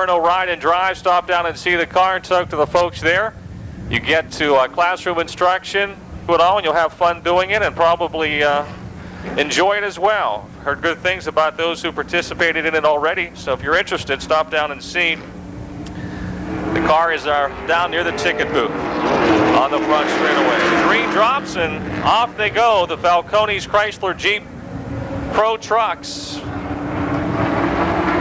No ride and drive. Stop down and see the car and talk to the folks there. You get to classroom instruction, do it all, and you'll have fun doing it and probably enjoy it as well. Heard good things about those who participated in it already, so if you're interested, stop down and see. The car is down near the ticket booth on the front straightaway. The green drops and off they go, the Falcones Chrysler Jeep Pro Trucks.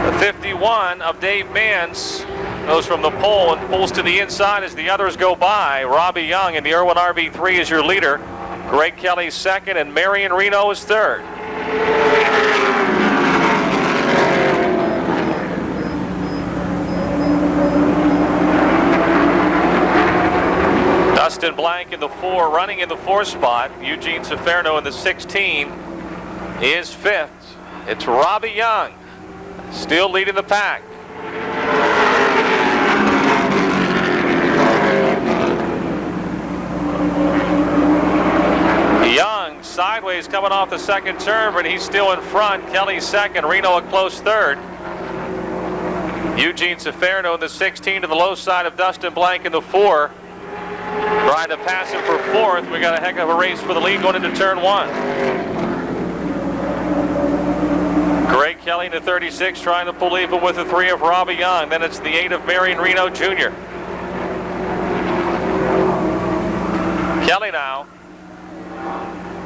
The 51 of Dave Manns goes from the pole and pulls to the inside as the others go by. Robbie Young in the Irwin RB3 is your leader. Greg Kelly second, and Marion Reno is third. Dustin Blank in the 4, running in the 4 spot. Eugene Ciferno in the 16 is 5th. It's Robbie Young still leading the pack. Young sideways coming off the second turn, but he's still in front. Kelly second, Reno a close third. Eugene Ciferno in the 16 to the low side of Dustin Blank in the 4. Trying to pass him for 4th. We got a heck of a race for the lead going into turn 1. Greg Kelly in the 36 trying to pull even with the 3 of Robbie Young. Then it's the 8 of Marion Reno Jr. Kelly now.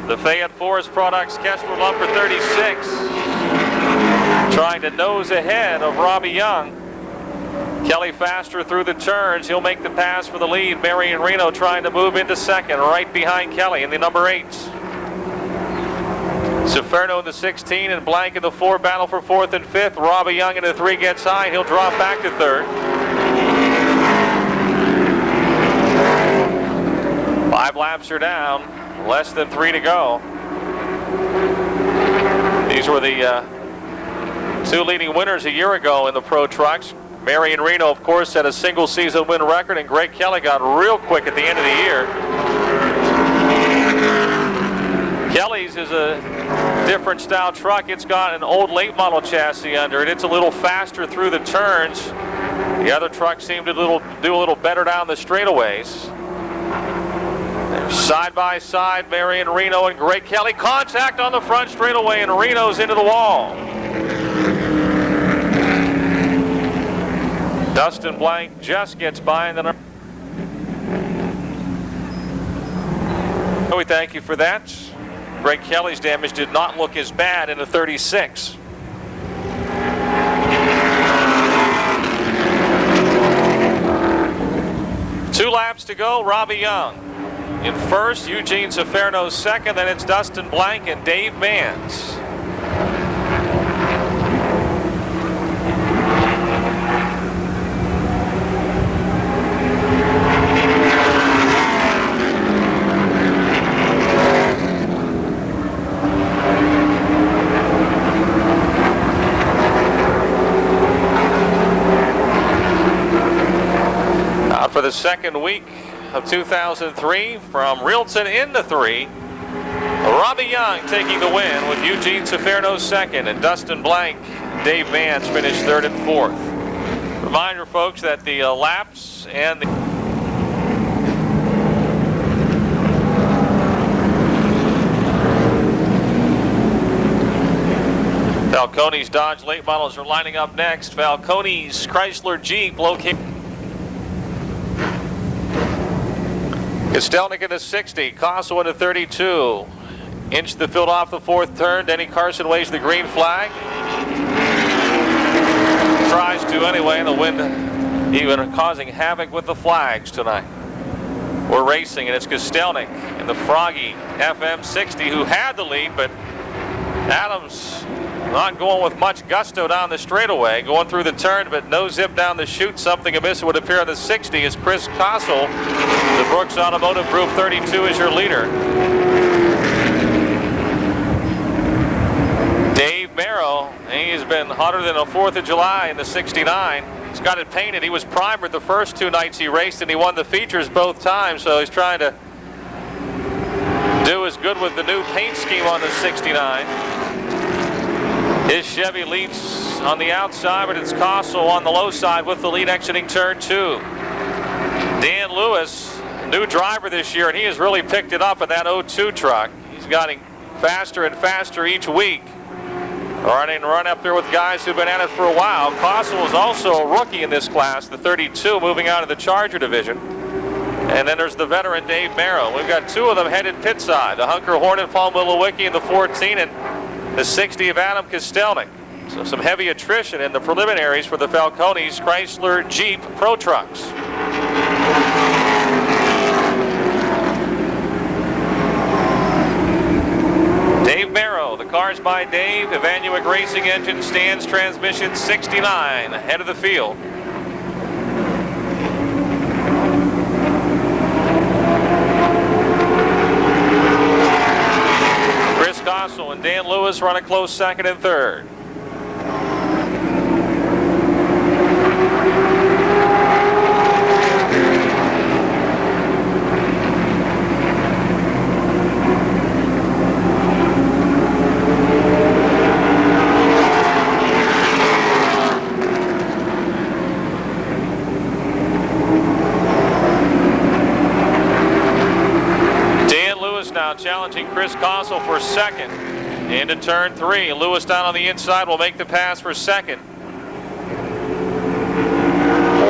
The Fayette Forest Products Kessler Lumber 36. Trying to nose ahead of Robbie Young. Kelly faster through the turns. He'll make the pass for the lead. Marion Reno trying to move into second, right behind Kelly in the number 8. Ciferno in the 16 and Blank in the 4 battle for 4th and 5th. Robbie Young in the 3 gets high. He'll drop back to 3rd. 5 laps are down. Less than 3 to go. These were the 2 leading winners a year ago in the Pro Trucks. Marion Reno, of course, had a single season win record, and Greg Kelly got real quick at the end of the year. Kelly's is a different style truck. It's got an old late model chassis under it. It's a little faster through the turns. The other trucks seem to do a little better down the straightaways. They're side by side, Marion Reno and Greg Kelly. Contact on the front straightaway, and Reno's into the wall. Dustin Blank just gets by, and then we thank you for that. Greg Kelly's damage did not look as bad in the 36. Two laps to go. Robbie Young in first, Eugene Ciferno second, then it's Dustin Blank and Dave Manns. For the second week of 2003, from Reelton into 3, Robbie Young taking the win with Eugene Ciferno second, and Dustin Blank, Dave Manns finished 3rd and 4th. Reminder, folks, that the laps and the Falcones Dodge late models are lining up next. Falcones Chrysler Jeep located. Kostelnik in the 60, Kosso in the 32. Inch the field off the 4th turn. Denny Carson waves the green flag. Tries to anyway, and the wind even causing havoc with the flags tonight. We're racing, and it's Kostelnik in the Froggy FM60 who had the lead, but Adams not going with much gusto down the straightaway, going through the turn, but no zip down the chute. Something amiss would appear on the 60 as Chris Kossel, the Brooks Automotive Group 32, is your leader. Dave Merrill, he's been hotter than a 4th of July in the 69. He's got it painted. He was primered the first 2 nights he raced, and he won the features both times, so he's trying to do as good with the new paint scheme on the 69. His Chevy leads on the outside, but it's Kossel on the low side with the lead exiting turn 2. Dan Lewis, new driver this year, and he has really picked it up in that 02 truck. He's gotten faster and faster each week. Run up there with guys who've been at it for a while. Kossel is also a rookie in this class, the 32, moving out of the Charger division. And then there's the veteran Dave Merrill. We've got 2 of them headed pit side, the Hunker Hornet Paul Milowicki in the 14 and the 60 of Adam Kostelnik. So some heavy attrition in the preliminaries for the Falcones Chrysler Jeep Pro Trucks. Dave Merrill, the cars by Dave, Evanuik Racing Engine, stands transmission 69, ahead of the field. Chris Kossel and Dan Lewis run a close second and third. Now challenging Chris Kossel for second into turn 3. Lewis down on the inside will make the pass for second.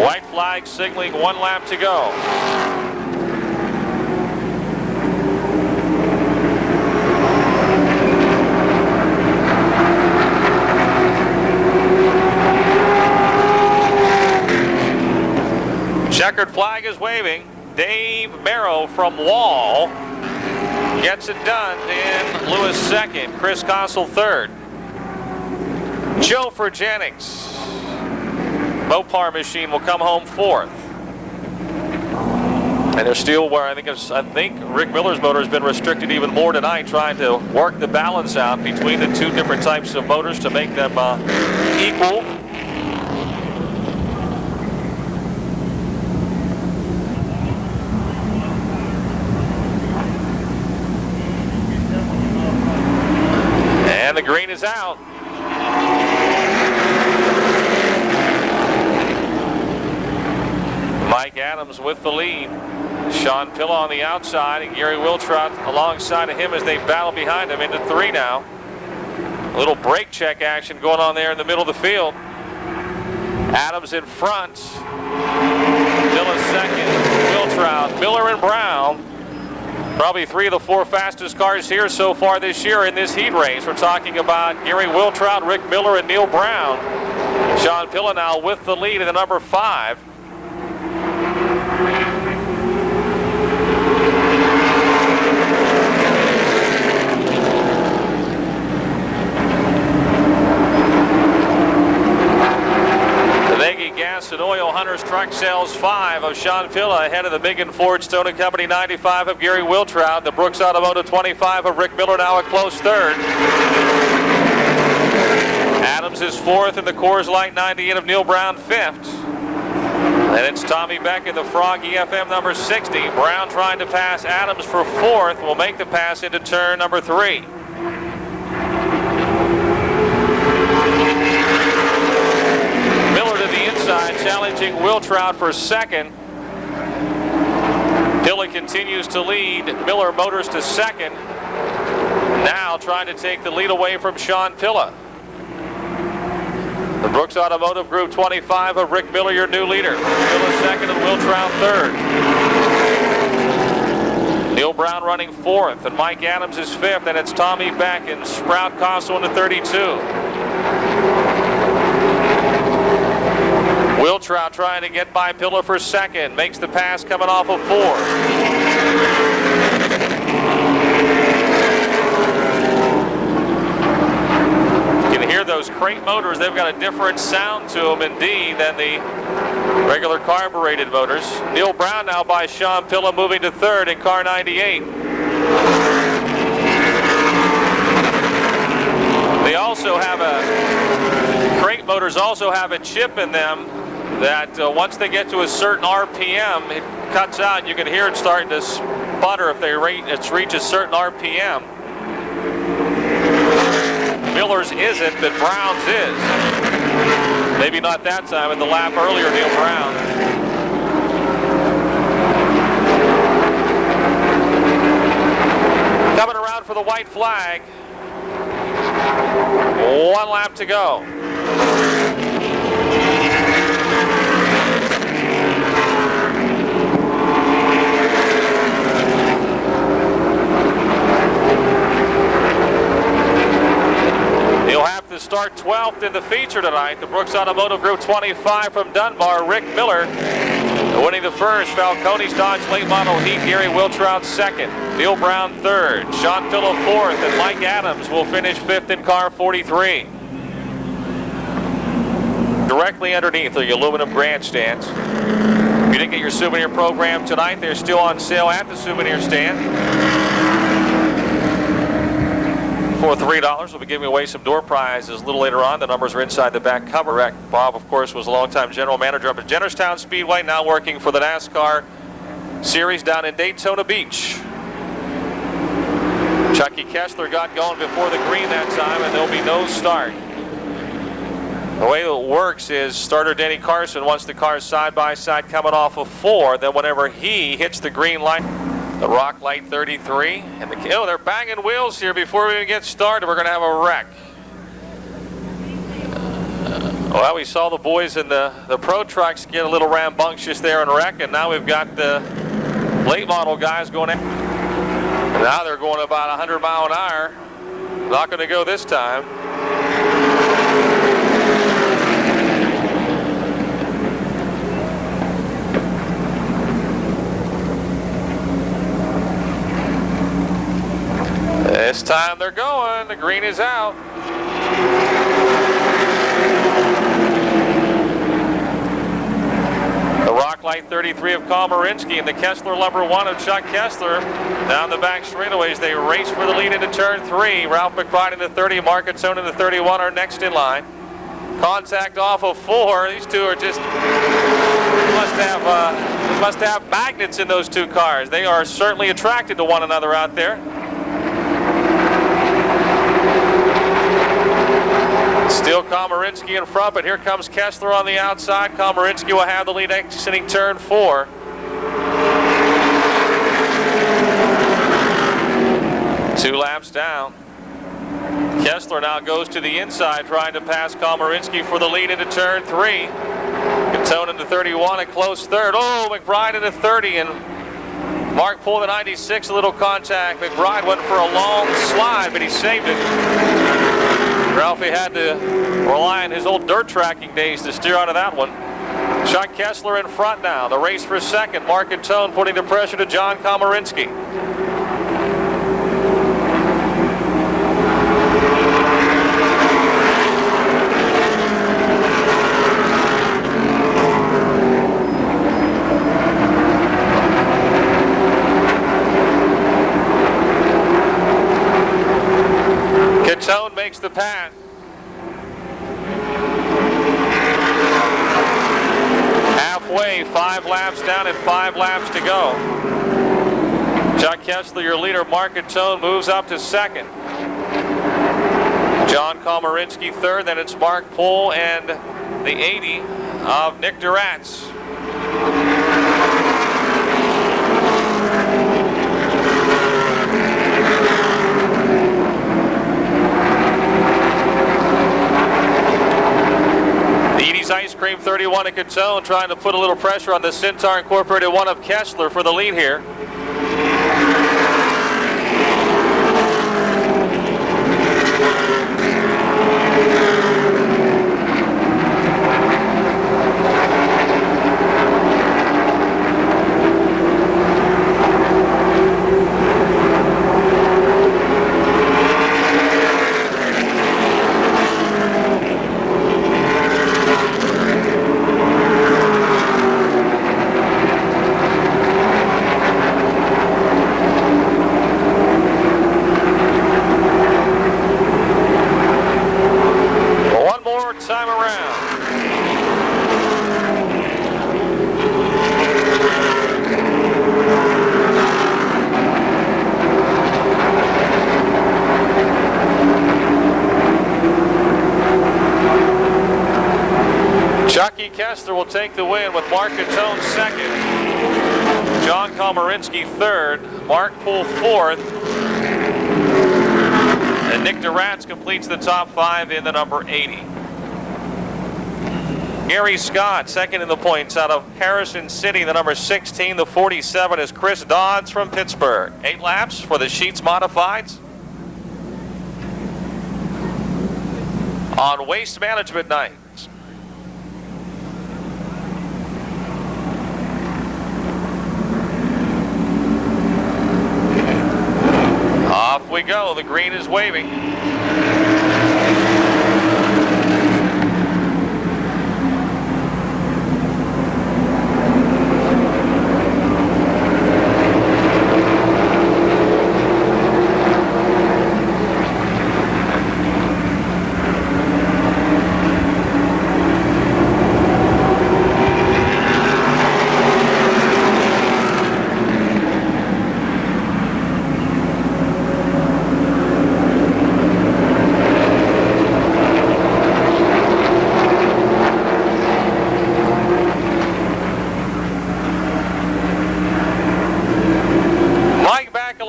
White flag signaling 1 lap to go. Checkered flag is waving. Dave Merrill from Wall gets it done. Dan Lewis second, Chris Kossel third. Joe Furjanics, Mopar machine, will come home fourth. And they're still where I think Rick Miller's motor has been restricted even more tonight, trying to work the balance out between the 2 different types of motors to make them equal. And the green is out. Mike Adams with the lead. Sean Pilla on the outside and Gary Wiltrot alongside of him as they battle behind him into 3 now. A little brake check action going on there in the middle of the field. Adams in front. Pilla second. Wiltrot, Miller and Brown. Probably 3 of the 4 fastest cars here so far this year in this heat race. We're talking about Gary Wiltrot, Rick Miller, and Neil Brown. Sean Pilla now with the lead in the number 5. Gas and Oil Hunters Truck Sales 5 of Sean Pilla, ahead of the Biggin Ford Stone & Company 95 of Gary Wiltrout. The Brooks Automotive 25 of Rick Miller now a close third. Adams is fourth in the Coors Light 98 of Neil Brown fifth. And it's Tommy Beck in the Frog EFM number 60. Brown trying to pass Adams for fourth. Will make the pass into turn number 3. Challenging Wiltrout for second. Pilla continues to lead. Miller Motors to second. Now trying to take the lead away from Sean Pilla. The Brooks Automotive Group 25 of Rick Miller, your new leader. Pilla second and Wiltrout third. Neil Brown running fourth, and Mike Adams is fifth, and it's Tommy Beck and Sprout Kossel into 32. Wiltrout trying to get by Pilla for second. Makes the pass coming off of 4. You can hear those crate motors. They've got a different sound to them indeed than the regular carbureted motors. Neil Brown now by Sean Pilla, moving to third in car 98. They also have crate motors also have a chip in them that once they get to a certain RPM, it cuts out. You can hear it starting to sputter if it reaches a certain RPM. Miller's isn't, but Brown's is. Maybe not that time, at the lap earlier, Neil Brown. Coming around for the white flag. 1 lap to go. He'll have to start 12th in the feature tonight. The Brooks Automotive Group 25 from Dunbar. Rick Miller winning the first. Falcone's Dodge late model heat. Gary Wiltrout second. Neil Brown third. Sean Phillip fourth. And Mike Adams will finish fifth in car 43. Directly underneath are the aluminum grandstands. If you didn't get your souvenir program tonight, they're still on sale at the souvenir stand. For $3, we'll be giving away some door prizes a little later on. The numbers are inside the back cover. Bob, of course, was a longtime general manager up at Jennerstown Speedway, now working for the NASCAR series down in Daytona Beach. Chucky Kessler got going before the green that time, and there'll be no start. The way it works is starter Denny Carson wants the cars side by side coming off of 4. Then whenever he hits the green light, the Rock Light 33, and they're banging wheels here before we even get started. We're going to have a wreck. Well, we saw the boys in the pro trucks get a little rambunctious there and wreck, and now we've got the late model guys going in. Now they're going about 100 mile an hour. Not going to go this time. This time they're going. The green is out. The Rock Light 33 of Carl Marinsky and the Kessler number 1 of Chuck Kessler. Down the back straightaways, they race for the lead into turn 3. Ralph McBride into 30, Mark Atone into 31 are next in line. Contact off of 4. These two are just must have magnets in those two cars. They are certainly attracted to one another out there. Still Komarinsky in front, but here comes Kessler on the outside. Komarinsky will have the lead exiting turn 4. Two laps down. Kessler now goes to the inside, trying to pass Komarinsky for the lead into turn 3. Catone into 31, a close third. Oh, McBride into 30, and Mark pulled the 96, a little contact. McBride went for a long slide, but he saved it. Ralphie had to rely on his old dirt tracking days to steer out of that one. Chuck Kessler in front now. The race for second. Mark Atone putting the pressure to John Komarinsky. Catone makes the pass. Halfway, 5 laps down and 5 laps to go. Chuck Kessler, your leader. Mark Atone moves up to second. John Komarinsky third. Then it's Mark Pohl and the 80 of Nick Duratz. Ice Cream 31 at Catone trying to put a little pressure on the Centaur Incorporated 1 of Kessler for the lead here. win with Mark Catone second, John Komarinsky third, Mark Poole fourth, and Nick Duratz completes the top 5 in the number 80. Gary Scott second in the points out of Harrison City, the number 16. The 47 is Chris Dodds from Pittsburgh. 8 laps for the Sheets Modifieds. On Waste Management night. Off we go. The green is waving.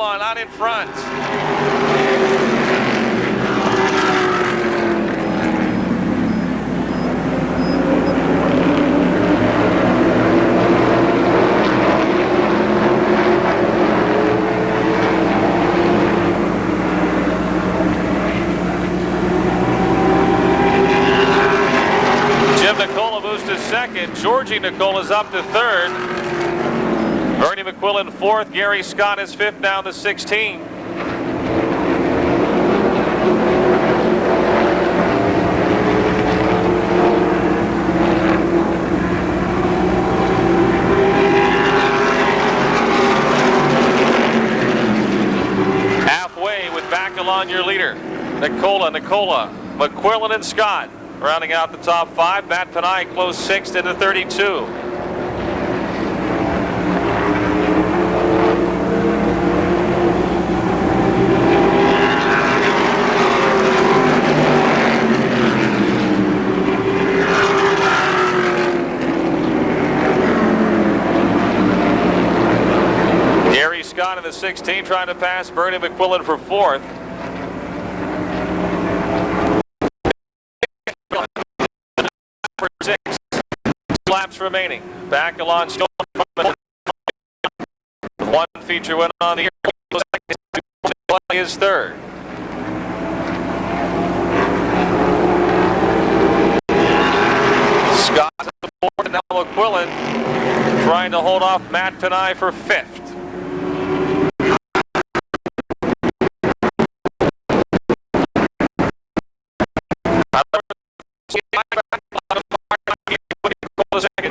Out in front. Jim Nicola moves to second. Georgie Nicola's up to third. Bernie McQuillan fourth. Gary Scott is fifth down to 16. Halfway with Bacalon your leader. Nicola, McQuillan and Scott rounding out the top 5. Matt Panay close sixth into 32. Scott in the 16 trying to pass Bernie McQuillan for fourth. For 6 laps remaining. Bacalon still in front of one feature win on the year. Is third. Scott at the fourth, and now McQuillan trying to hold off Matt Panay for fifth.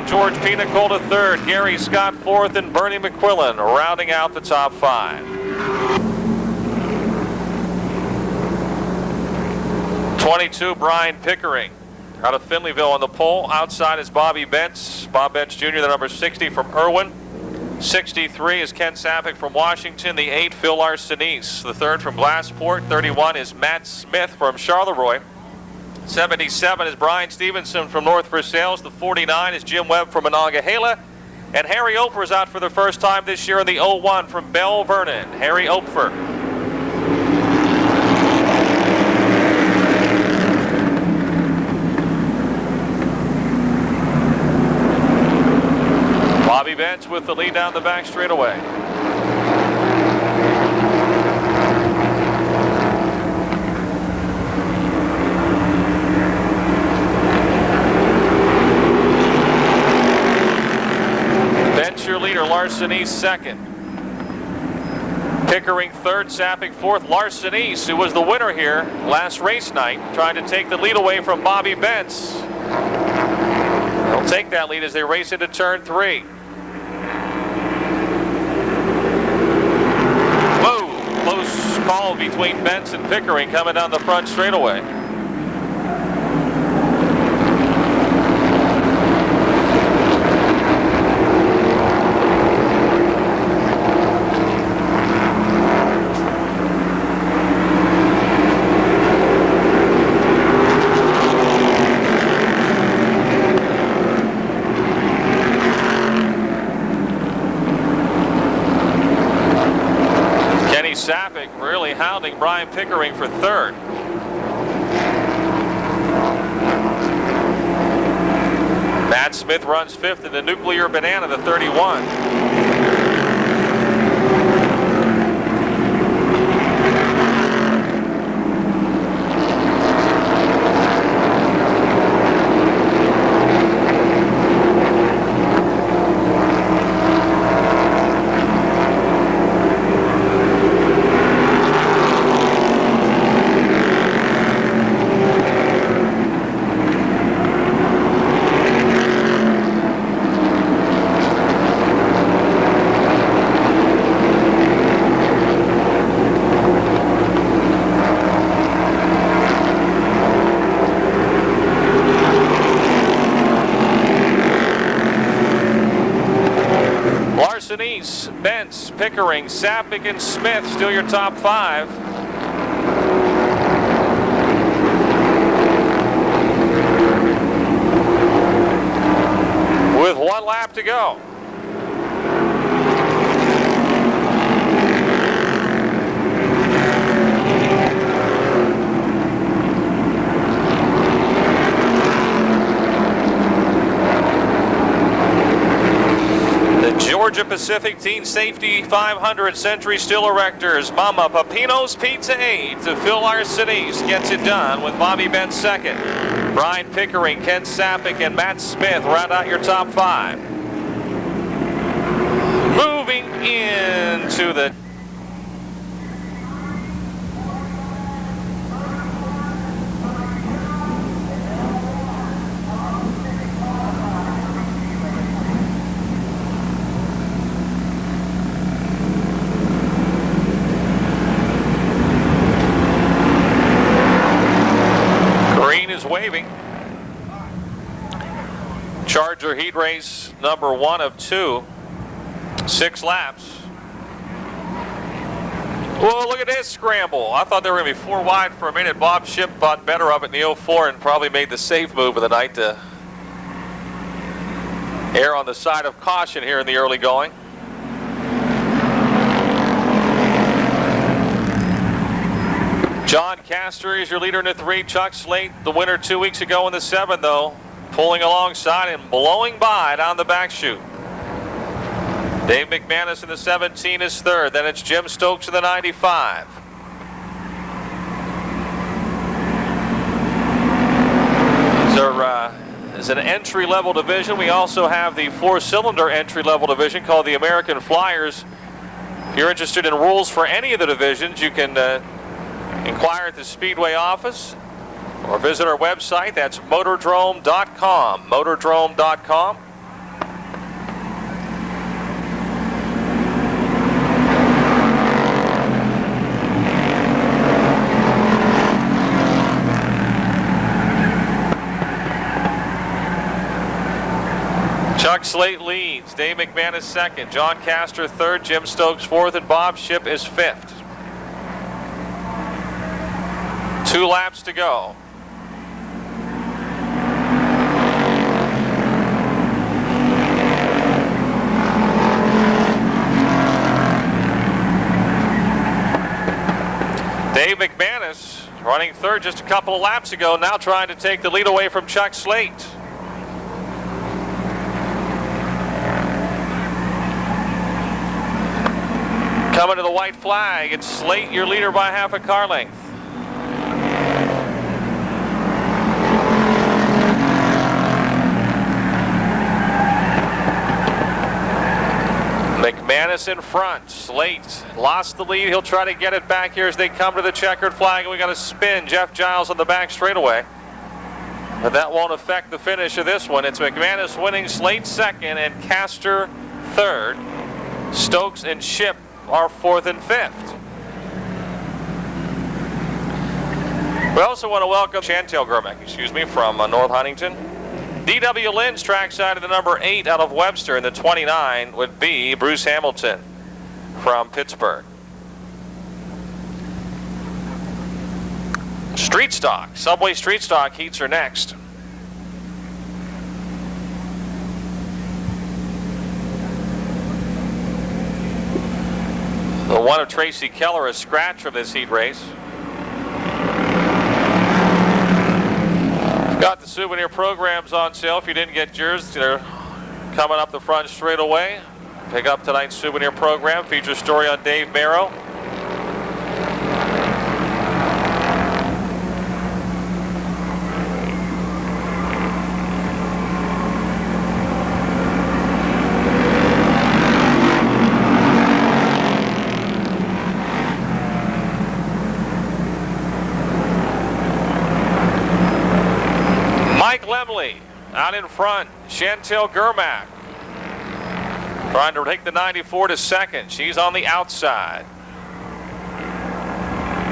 George P. Nicole third, Gary Scott fourth, and Bernie McQuillan rounding out the top 5. 22, Brian Pickering out of Finleyville on the pole. Outside is Bobby Bentz. Bob Bentz Jr., the number 60 from Irwin. 63 is Ken Sapek from Washington. The 8, Phil Larsenis. The 3rd from Glassport. 31 is Matt Smith from Charleroi. 77 is Brian Stevenson from North Versailles. The 49 is Jim Webb from Monongahela. And Harry Opfer is out for the first time this year in the 01 from Bell Vernon. Harry Opfer. Bobby Bentz with the lead down the back straightaway. Your leader, Larsenis second. Pickering third, Sapek fourth. Larsenis, who was the winner here last race night, trying to take the lead away from Bobby Bentz. They'll take that lead as they race into turn 3. Whoa, close call between Bentz and Pickering coming down the front straightaway. pounding Brian Pickering for third. Matt Smith runs fifth in the Nuclear Banana, the 31. Bentz, Pickering, Sapik, and Smith still your top five. With 1 lap to go. Georgia Pacific Teen Safety 500 Century Steel Erectors. Mama Papino's Pizza 8 to Phil Arsenis gets it done with Bobby Bentz second. Brian Pickering, Ken Sapik, and Matt Smith round out your top five. Moving into the waving. Charger heat race number 1 of 2. 6 laps. Whoa, look at this scramble. I thought they were going to be 4 wide for a minute. Bob Shipp thought better of it in the 04 and probably made the safe move of the night to err on the side of caution here in the early going. John Castor is your leader in the 3. Chuck Slate, the winner 2 weeks ago in the 7, though, pulling alongside and blowing by down the back chute. Dave McManus in the 17 is third. Then it's Jim Stokes in the 95. Is an entry-level division. We also have the 4-cylinder entry-level division called the American Flyers. If you're interested in rules for any of the divisions, you can inquire at the Speedway office or visit our website. That's MOTORDROME.com. MOTORDROME.com. Chuck Slate leads. Dave McManus second. John Castor third. Jim Stokes fourth. And Bob Shipp is fifth. 2 laps to go. Dave McManus running third just a couple of laps ago, now trying to take the lead away from Chuck Slate. Coming to the white flag, it's Slate, your leader by half a car length. McManus in front. Slate lost the lead. He'll try to get it back here as they come to the checkered flag. And we got a spin. Jeff Giles on the back straightaway. But that won't affect the finish of this one. It's McManus winning, Slate second, and Castor third. Stokes and Shipp are fourth and fifth. We also want to welcome Chantel Germack, from North Huntington. D.W. Lynn's trackside of the number 8 out of Webster, and the 29 would be Bruce Hamilton from Pittsburgh. Street stock, Subway street stock heats are next. The one of Tracy Keller, a scratch from this heat race. Got the souvenir programs on sale. If you didn't get yours, they're coming up the front straight away. Pick up tonight's souvenir program. Feature story on Dave Merrow. Out in front, Chantel Germack trying to take the 94 to second. She's on the outside.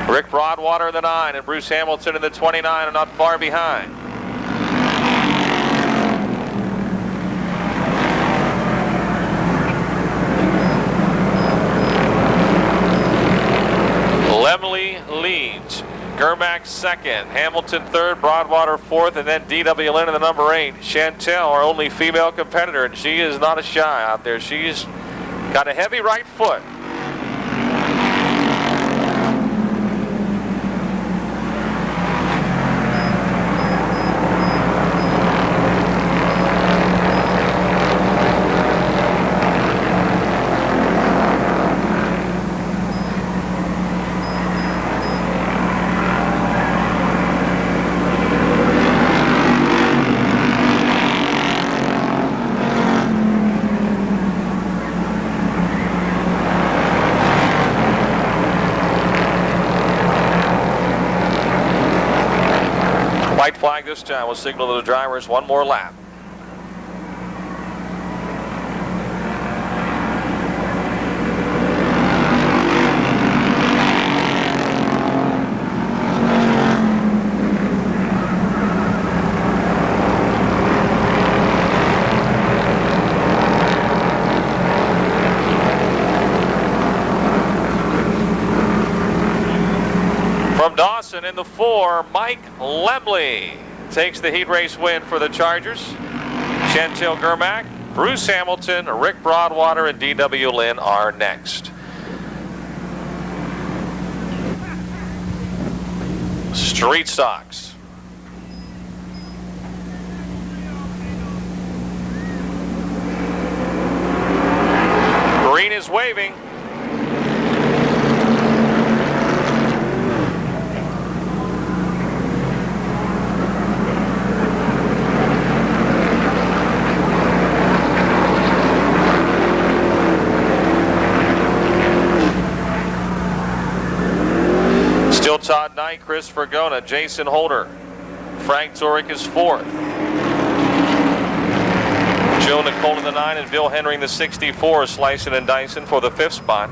Rick Broadwater in the 9 and Bruce Hamilton in the 29 are not far behind. Lemley leads. Germack second, Hamilton third, Broadwater fourth, and then D.W. Lynn in the number 8. Chantel, our only female competitor, and she is not a shy out there. She's got a heavy right foot. White flag this time will signal to the drivers one more lap. From Dawson in the 4, Mike Lemley takes the heat race win for the Chargers. Chantel Germack, Bruce Hamilton, Rick Broadwater, and D.W. Lynn are next. Street stocks. Green is waving. Todd Knight, Chris Vergona, Jason Holder. Frank Turek is 4th. Joe Nicole in the 9 and Bill Henry in the 64, slicing and dicing for the 5th spot.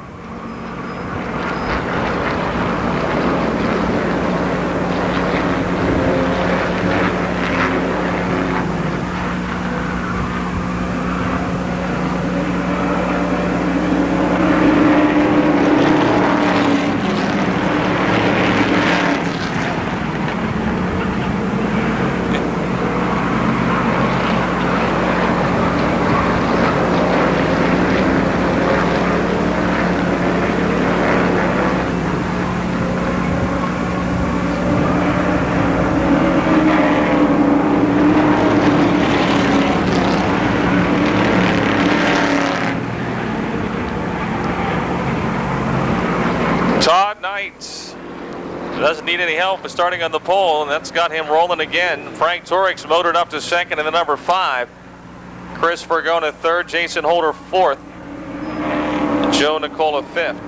Todd Knight doesn't need any help but starting on the pole, and that's got him rolling again. Frank Turek's motored up to second in the number 5. Chris Vergona 3rd, Jason Holder 4th, Joe Nicola 5th.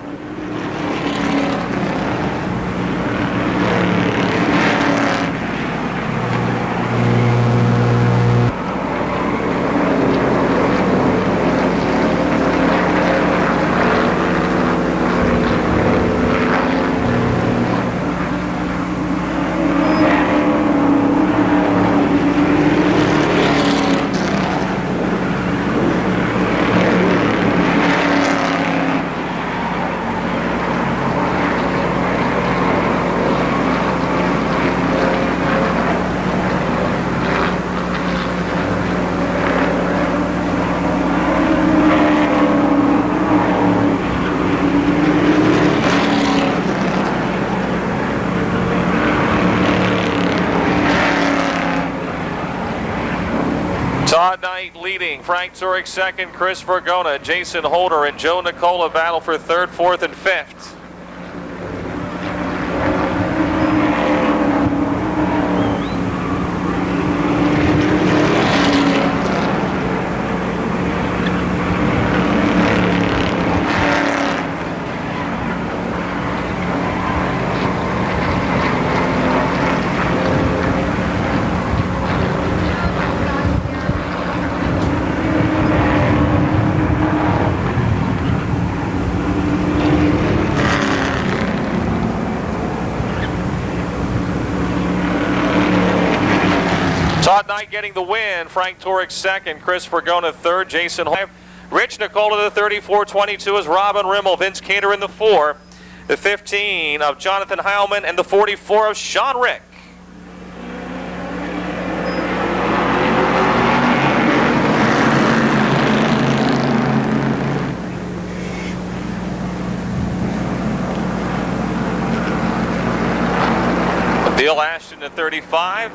leading. Frank Turek second, Chris Vergona, Jason Holder, and Joe Nicola battle for third, fourth, and fifth. Todd Knight getting the win. Frank Turek second, Chris Vergona third, Jason Holder. Rich Nicola the 3422 is Robin Rimmel, Vince Cater in the 4. The 15 of Jonathan Heilman and the 44 of Sean Rick. Bill Ashton the 35.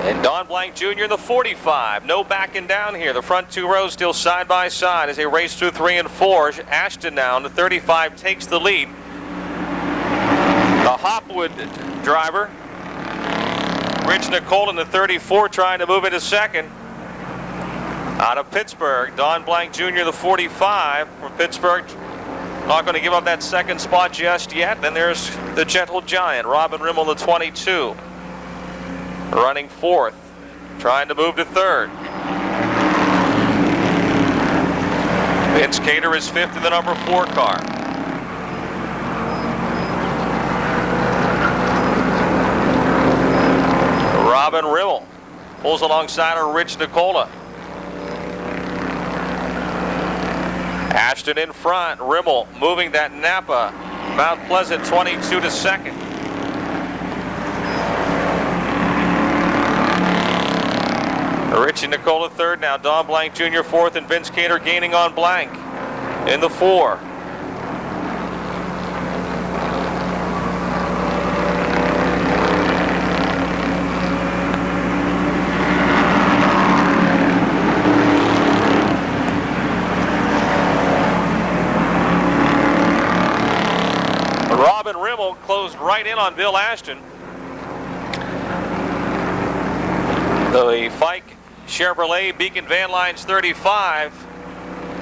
And Don Blank Jr. the 45. No backing down here. The front two rows still side by side as they race through 3 and 4. Ashton now in the 35 takes the lead. The Hopwood driver, Rich Nicola in the 34, trying to move into second. Out of Pittsburgh, Don Blank Jr. the 45 from Pittsburgh. Not going to give up that second spot just yet. Then there's the Gentle Giant, Robin Rimmel the 22. Running fourth, trying to move to third. Vince Cater is fifth in the number 4 car. Robin Rimmel pulls alongside of Rich Nicola. Ashton in front, Rimmel moving that Napa Mount Pleasant 22 to second. Rich and Nicola third now. Don Blank Jr. fourth and Vince Cater gaining on Blank in the 4. Robin Rimmel closed right in on Bill Ashton. The Fike Chevrolet Beacon Van Lines 35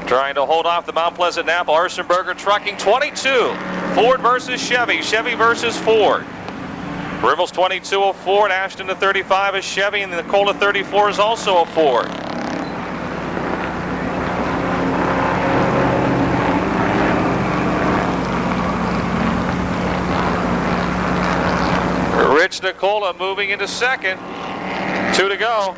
trying to hold off the Mount Pleasant Napa Arsenberger Trucking 22. Ford versus Chevy, Chevy versus Ford. Rimmel's 22 a Ford, Ashton the 35 is Chevy, and the Nicola 34 is also a Ford. Rich Nicola moving into second. 2 to go.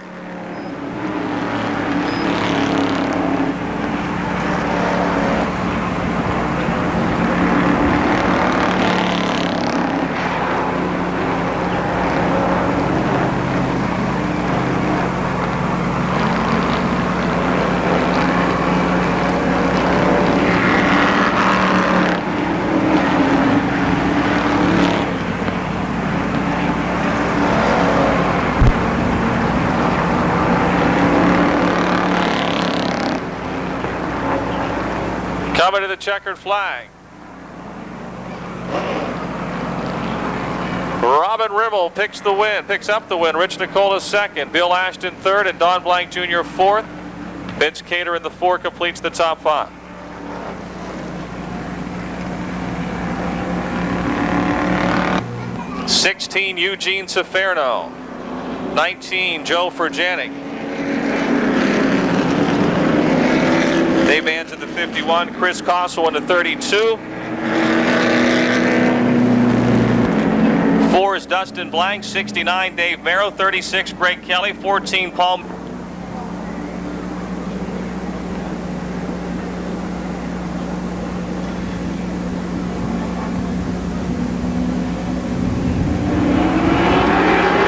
Coming to the checkered flag. Robin Rimmel picks up the win. Rich Nicola second, Bill Ashton third, and Don Blank Jr. fourth. Vince Cater in the 4 completes the top 5. '16 Eugene Ciferno, 19 Joe Furjanic. Dave Vans in the 51, Chris Kossel in the 32. 4 is Dustin Blank, 69 Dave Merrow, 36 Greg Kelly, 14 Paul.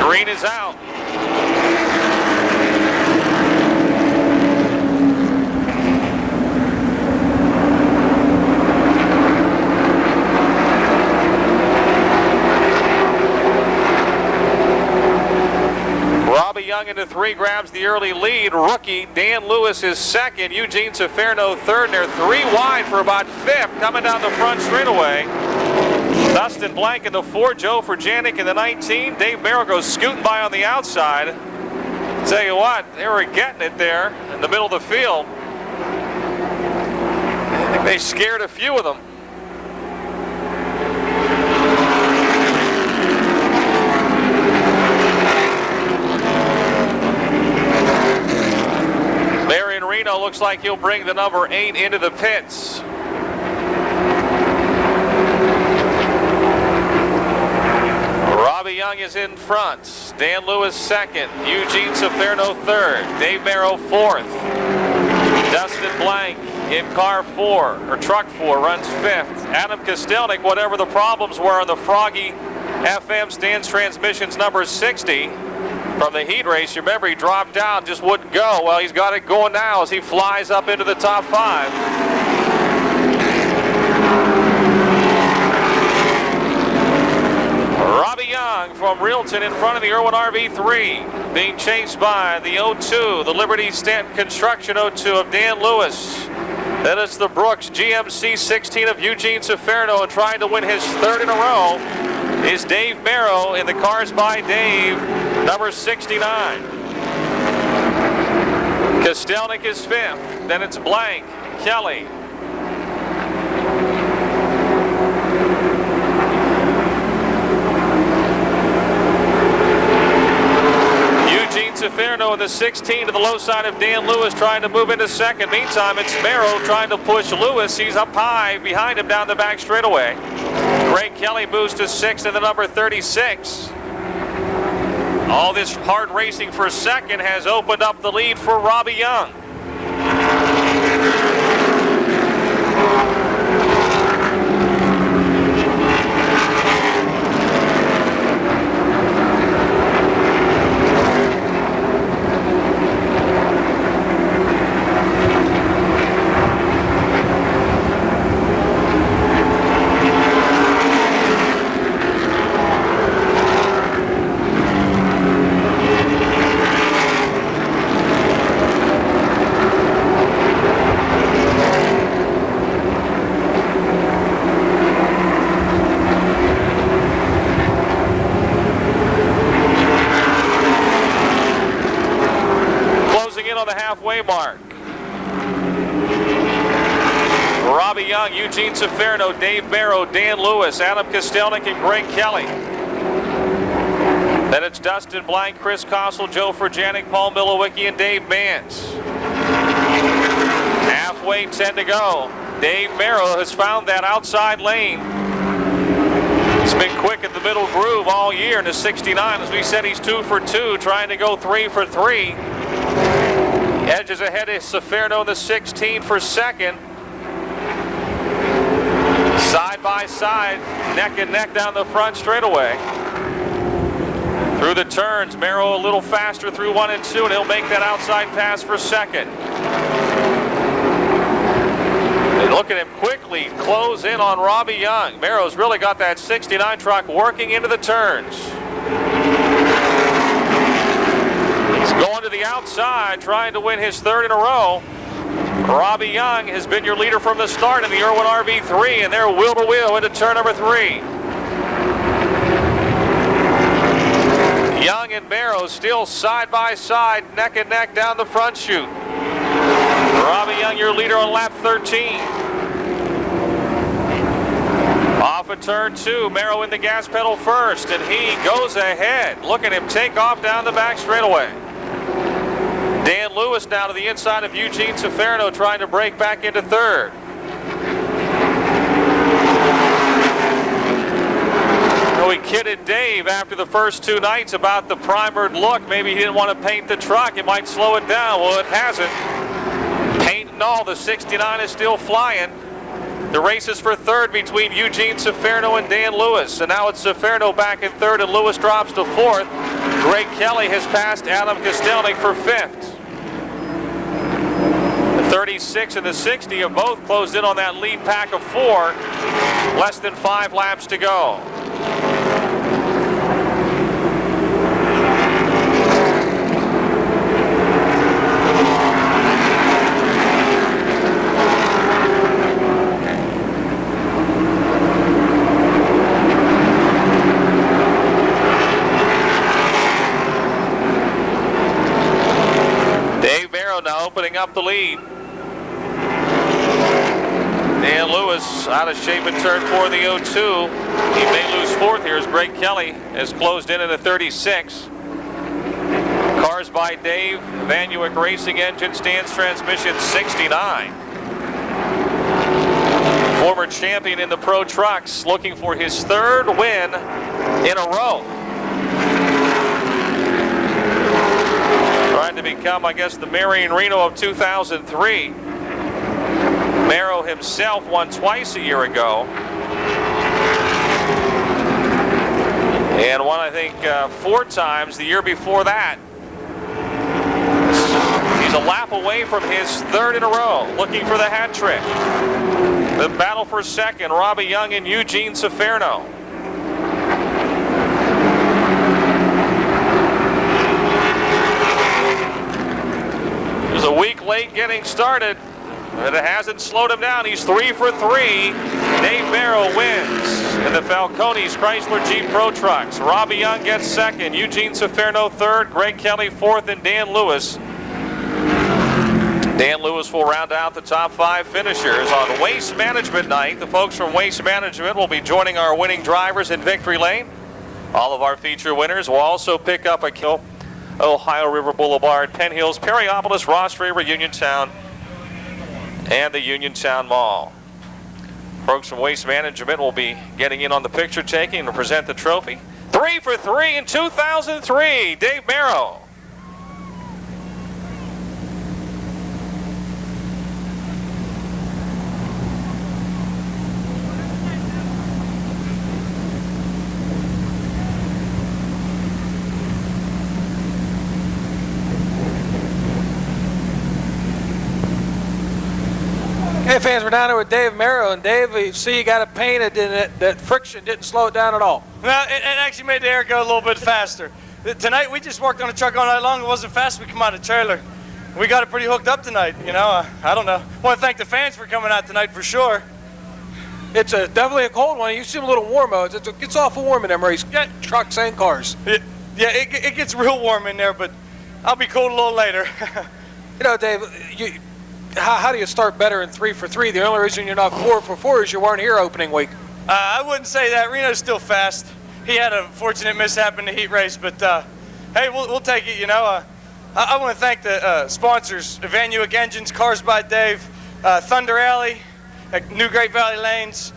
Green is out. Young into RB3 grabs the early lead. Rookie Dan Lewis is second. Eugene Ciferno third. And they're 3 wide for about 5th coming down the front straightaway. Dustin Blank in the 4, Joe Furjanic in the 19. Dave Merrill goes scooting by on the outside. Tell you what, they were getting it there in the middle of the field. I think they scared a few of them. Marion Reno looks like he'll bring the number 8 into the pits. Robbie Young is in front. Dan Lewis second. Eugene Ciferno third. Dave Merrill fourth. Dustin Blank in car 4, or truck 4, runs 5th. Adam Kostelnik, whatever the problems were on the Froggy FM Stan's Transmissions number 60 from the heat race, you remember he dropped out, just wouldn't go. Well, he's got it going now as he flies up into the top 5. Robbie Young from Reelton in front of the Irwin RB3, being chased by the 02, the Liberty Stanton Construction 02 of Dan Lewis. Then it's the Brooks GMC 16 of Eugene Ciferno, and trying to win his 3rd in a row is Dave Merrill in the Cars by Dave, number 69. Kostelnik is 5th. Then it's Blank, Kelly. Eugene Ciferno in the 16 to the low side of Dan Lewis, trying to move into 2nd. Meantime, it's Merrill trying to push Lewis. He's up high behind him down the back straightaway. Greg Kelly moves to 6th in the number 36. All this hard racing for 2nd has opened up the lead for Robbie Young. Mark. Robbie Young, Eugene Ciferno, Dave Merrill, Dan Lewis, Adam Kostelnik, and Greg Kelly. Then it's Dustin Blank, Chris Kossel, Joe Furjanic, Paul Milowicki, and Dave Mance. Halfway, 10 to go. Dave Merrill has found that outside lane. He's been quick in the middle groove all year in the 69. As we said, he's 2 for 2, trying to go 3 for 3. Edges ahead of Ciferno in the 16 for 2nd. Side by side, neck and neck down the front straightaway. Through the turns, Merrill a little faster through 1 and 2, and he'll make that outside pass for 2nd. And look at him quickly close in on Robbie Young. Merrill's really got that 69 truck working into the turns. He's going to the outside, trying to win his 3rd in a row. Robbie Young has been your leader from the start in the Irwin RB3, and they're wheel to wheel into turn number 3. Young and Merrill still side by side, neck and neck down the front chute. Robbie Young, your leader on lap 13. Off of turn 2, Merrill in the gas pedal first, and he goes ahead. Look at him take off down the back straightaway. Dan Lewis now to the inside of Eugene Ciferno, trying to break back into 3rd. We kidded Dave after the first 2 nights about the primered look. Maybe he didn't want to paint the truck. It might slow it down. Well, it hasn't. Paint and all, the 69 is still flying. The race is for 3rd between Eugene Ciferno and Dan Lewis. And now it's Ciferno back in 3rd, and Lewis drops to 4th. Greg Kelly has passed Adam Kostelnik for 5th. The 36 and the 60 have both closed in on that lead pack of 4. Less than 5 laps to go. up the lead. Dan Lewis out of shape in turn 4 of the 02. He may lose fourth here as Greg Kelly has closed in at a 36. Cars by Dave, Vanuik Racing Engine, Stan's Transmission 69. Former champion in the Pro Trucks, looking for his third win in a row. Trying to become, I guess, the Marion Reno of 2003. Merrow himself won twice a year ago. And won, I think, 4 times the year before that. He's a lap away from his third in a row, looking for the hat trick. The battle for second, Robbie Young and Eugene Ciferno. He was a week late getting started, but it hasn't slowed him down. He's 3 for 3. Dave Merrow wins in the Falcones Chrysler Jeep Pro Trucks. Robbie Young gets second, Eugene Ciferno third, Greg Kelly fourth, and Dan Lewis. Dan Lewis will round out the top 5 finishers on Waste Management Night. The folks from Waste Management will be joining our winning drivers in Victory Lane. All of our feature winners will also pick up a kill. Ohio River Boulevard, Penn Hills, Perryopolis, Ross River, Uniontown, and the Uniontown Mall. Folks from Waste Management will be getting in on the picture taking to present the trophy. 3 for 3 in 2003, Dave Merrow. Hey fans, we're down here with Dave Merrow, and Dave, you see you got it painted, and that friction didn't slow it down at all. No, it actually made the air go a little bit faster. Tonight we just worked on the truck all night long. It wasn't fast. We come out of the trailer. We got it pretty hooked up tonight. You know, I don't know. I want to thank the fans for coming out tonight for sure. It's definitely a cold one. You seem a little warm out. It gets awful warm in them race trucks and cars. It gets real warm in there, but I'll be cold a little later. You know, Dave, how do you start better in 3 for 3? The only reason you're not 4 for 4 is you weren't here opening week. I wouldn't say that. Reno's still fast. He had a fortunate mishap in the heat race, but hey, we'll take it, you know. I want to thank the sponsors, Vanuik Engines, Cars by Dave, Thunder Alley, New Great Valley Lanes,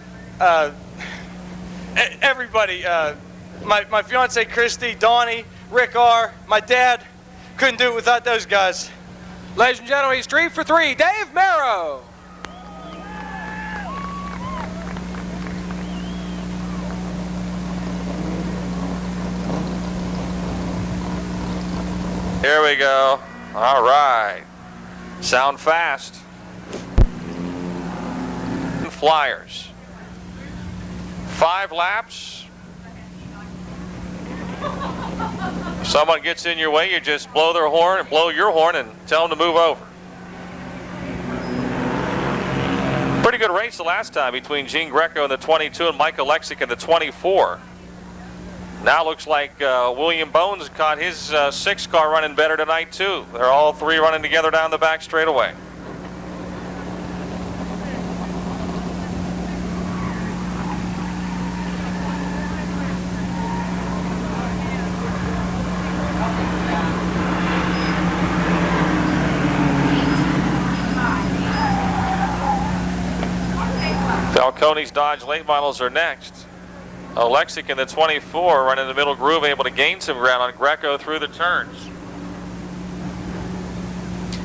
everybody. My fiance Christy, Donnie, Rick R., my dad. Couldn't do it without those guys. Ladies and gentlemen, he's 3 for 3, Dave Merrow. Here we go. All right. Sound fast. Flyers. 5 laps. Someone gets in your way, you just blow their horn and blow your horn and tell them to move over. Pretty good race the last time between Gene Greco in the 22 and Mike Alexic in the 24. Now looks like William Bones caught his 6 car running better tonight too. They're all 3 running together down the back straightaway. Falcones Dodge late models are next. Alexic in the 24 running the middle groove, able to gain some ground on Greco through the turns.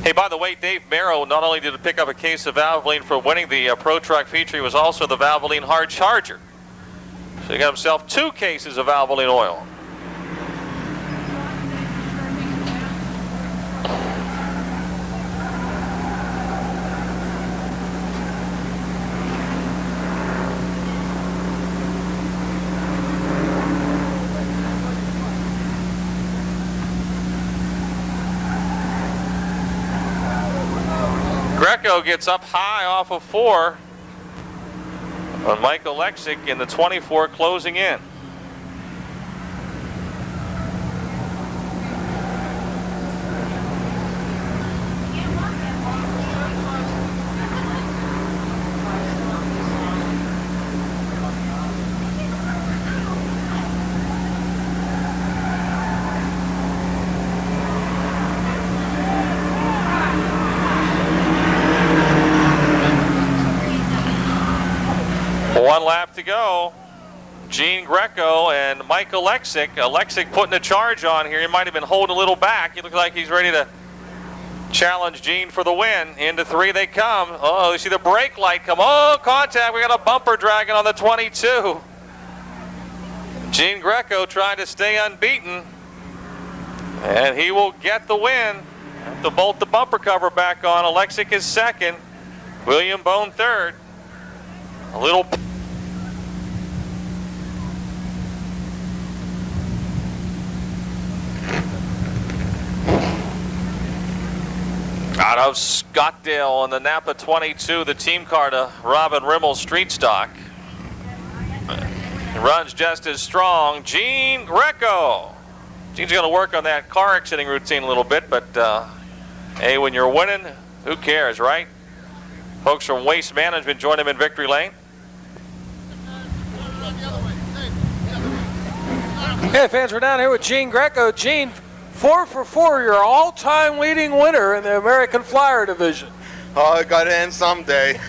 Hey, by the way, Dave Merrow not only did he pick up a case of Valvoline for winning the Pro Truck feature, he was also the Valvoline Hard Charger. So he got himself 2 cases of Valvoline oil. Greco gets up high off of 4 on Mike Alexic in the 24 closing in. 1 lap to go. Gene Greco and Mike Alexic. Alexic putting a charge on here. He might have been holding a little back. He looks like he's ready to challenge Gene for the win. Into 3 they come. Oh, you see the brake light come. Oh, contact. We got a bumper dragging on the 22. Gene Greco trying to stay unbeaten. And he will get the win. Have to bolt the bumper cover back on. Alexic is second. William Bone third. A little... Out of Scottsdale on the Napa 22, the team car to Robin Rimmel Street Stock. Runs just as strong. Gene Greco. Gene's going to work on that car exiting routine a little bit, but hey, when you're winning, who cares, right? Folks from Waste Management join him in victory lane. Hey, fans, we're down here with Gene Greco. Gene, 4 for 4, your all-time leading winner in the American Flyer division. Oh, it got to end someday.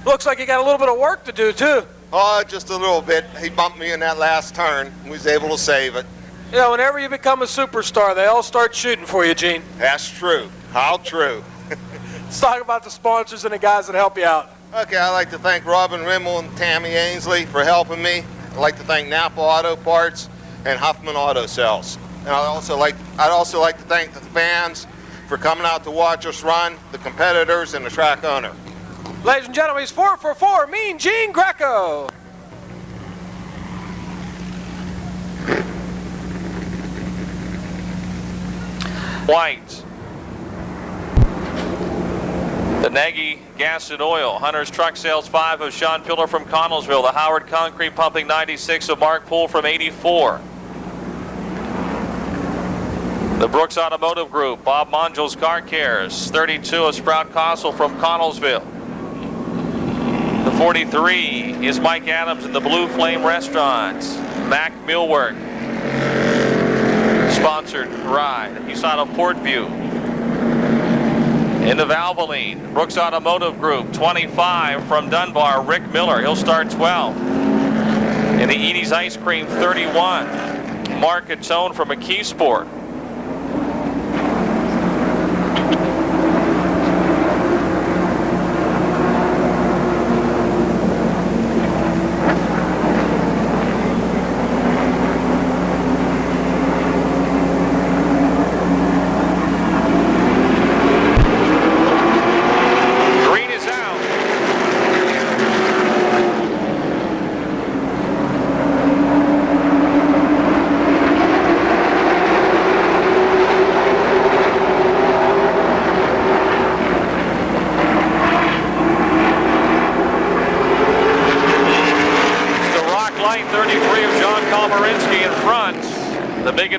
Looks like you got a little bit of work to do, too. Oh, just a little bit. He bumped me in that last turn. We was able to save it. You know, whenever you become a superstar, they all start shooting for you, Gene. That's true. How true. Let's talk about the sponsors and the guys that help you out. Okay, I'd like to thank Robin Rimmel and Tammy Ainsley for helping me. I'd like to thank Napa Auto Parts and Huffman Auto Sales. And I'd also like to thank the fans for coming out to watch us run, the competitors, and the track owner. Ladies and gentlemen, he's 4 for 4, Mean Gene Greco. White. The Nagy Gas and Oil. Hunter's Truck Sales 5 of Sean Pillar from Connellsville. The Howard Concrete Pumping 96 of Mark Poole from 84. The Brooks Automotive Group. Bob Mongel's Car Cares. 32 of Sprout Cossel from Connellsville. The 43 is Mike Adams in the Blue Flame Restaurants. Mac Millwork. Sponsored ride. He's out of Portview. In the Valvoline, Brooks Automotive Group, 25 from Dunbar, Rick Miller. He'll start 12. In the Edie's Ice Cream, 31. Mark Catone from McKeesport.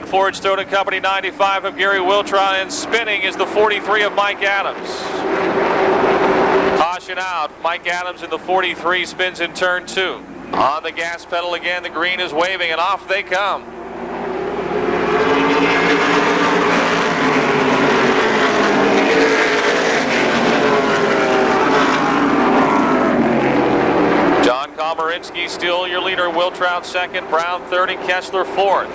Ford Stone & Company 95 of Gary Wiltron, and spinning is the 43 of Mike Adams. Caution out. Mike Adams in the 43 spins in turn 2. On the gas pedal again, the green is waving, and off they come. John Komarinsky still your leader. Wiltrout second, Brown third, and Kessler fourth.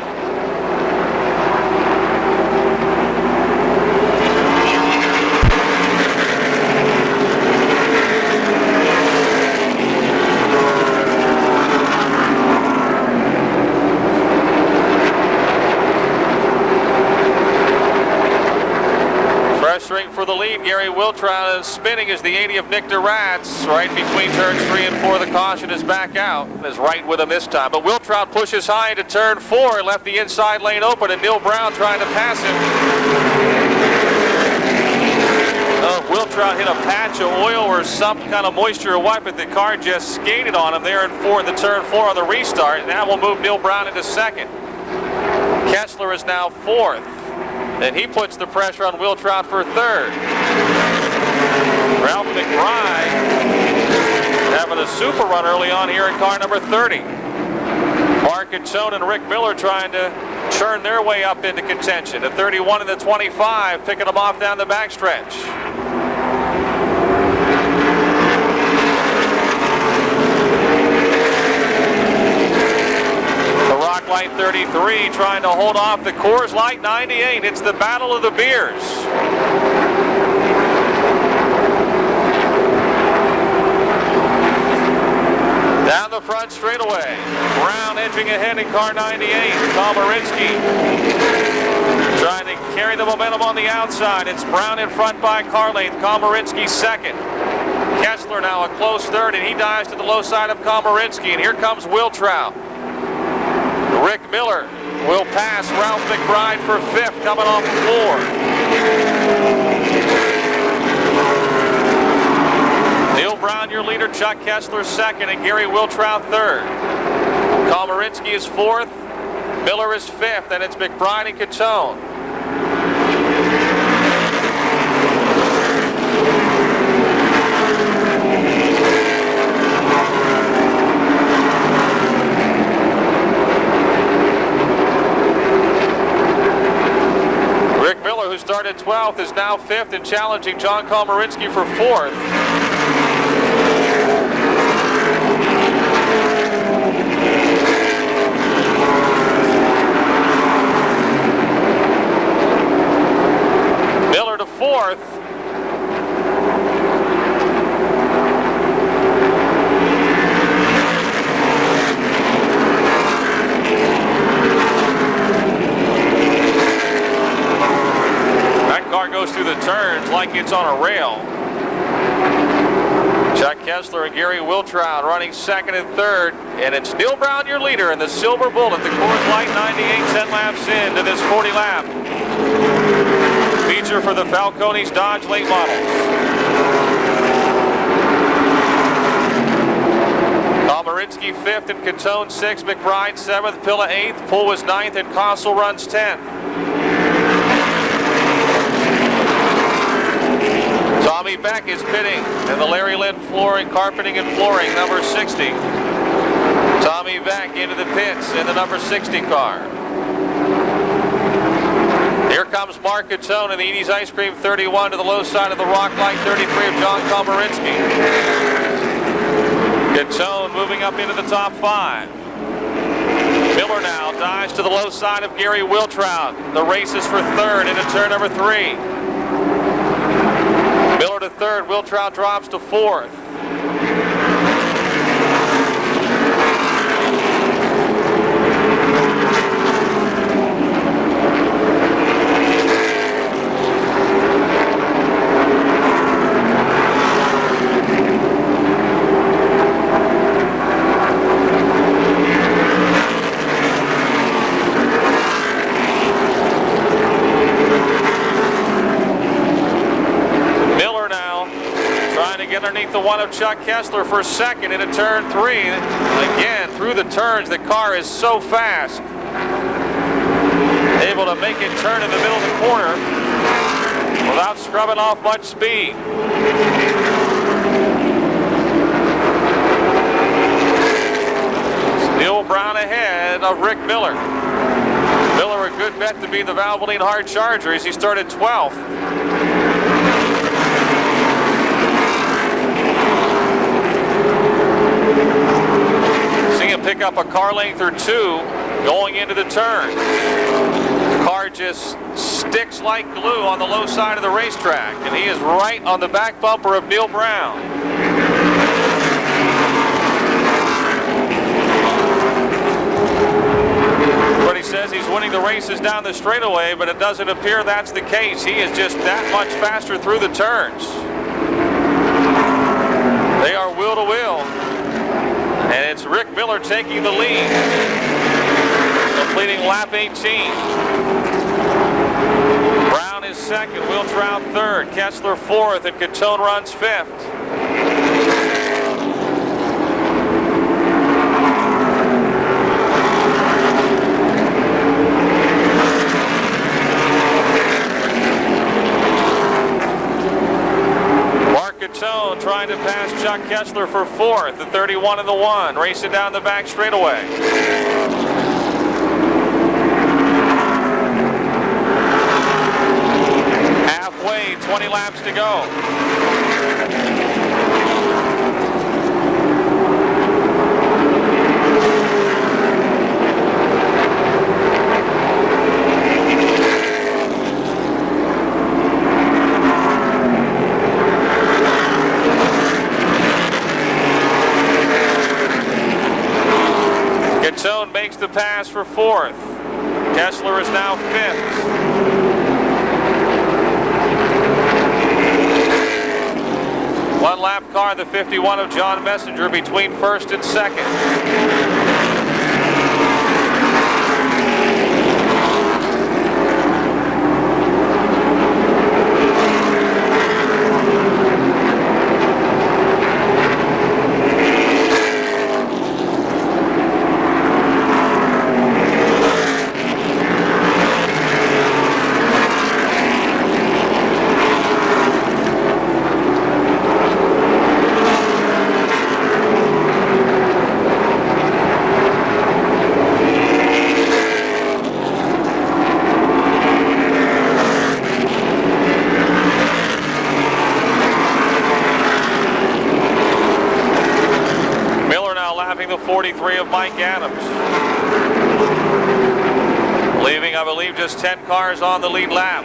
For the lead, Gary Wiltrout, is spinning is the 80 of Nick Duratz. Right between turns 3 and 4, the caution is back out. Is right with him this time. But Wiltrout pushes high into turn 4. He left the inside lane open, and Neil Brown trying to pass him. Wiltrout hit a patch of oil or some kind of moisture or what, but the car just skated on him there in the turn 4 on the restart. And that will move Neil Brown into second. Kessler is now fourth. And he puts the pressure on Wiltrout for third. Ralph McBride having a super run early on here in car number 30. Mark Catone and Rick Miller trying to churn their way up into contention. The 31 and the 25 picking them off down the backstretch. 33 trying to hold off the Coors Light 98. It's the battle of the beers. Down the front straightaway. Brown edging ahead in car 98. Komarinsky trying to carry the momentum on the outside. It's Brown in front by car length. Komarinsky second. Kessler now a close third, and he dives to the low side of Komarinsky. And here comes Wiltrout. Rick Miller will pass Ralph McBride for fifth, coming off the floor. Neil Brown, your leader. Chuck Kessler second, and Gary Wiltrout third. Komarinsky is fourth. Miller is fifth, and it's McBride and Catone. Rick Miller, who started 12th, is now fifth and challenging John Komarinsky for fourth. Miller to fourth. That car goes through the turns like it's on a rail. Chuck Kessler and Gary Wiltrout running second and third, and it's Neil Brown, your leader, in the Silver Bullet, the Coors Light 98, 10 laps into this 40 lap feature for the Falcone's Dodge late models. Komarinsky fifth and Catone sixth, McBride seventh, Pilla eighth, Poole was ninth, and Kossel runs 10th. Tommy Beck is pitting in the Larry Lynn flooring, carpeting and flooring, number 60. Tommy Beck into the pits in the number 60 car. Here comes Mark Catone in the Edie's Ice Cream 31 to the low side of the Rock Light 33 of John Komarinsky. Catone moving up into the top five. Miller now dives to the low side of Gary Wiltrout. The race is for third into turn number 3. Miller to third, Wiltrout drops to fourth. Underneath the one of Chuck Kessler for second into turn 3. Again, through the turns, the car is so fast. Able to make it turn in the middle of the corner without scrubbing off much speed. Neil Brown ahead of Rick Miller. Miller a good bet to be the Valvoline hard charger as he started 12th. See him pick up a car length or two going into the turn. The car just sticks like glue on the low side of the racetrack, and he is right on the back bumper of Neil Brown. But he says he's winning the races down the straightaway, but it doesn't appear that's the case. He is just that much faster through the turns. They are wheel to wheel. And it's Rick Miller taking the lead, completing lap 18. Brown is second, Wiltrout third, Kessler fourth, and Catone runs fifth. Catone trying to pass Chuck Kessler for fourth, the 31 and the 1, racing down the back straightaway. Halfway, 20 laps to go. to pass for fourth. Kessler is now fifth. One lap car, the 51 of John Messenger, between first and second. The 43 of Mike Adams. Leaving, I believe, just 10 cars on the lead lap.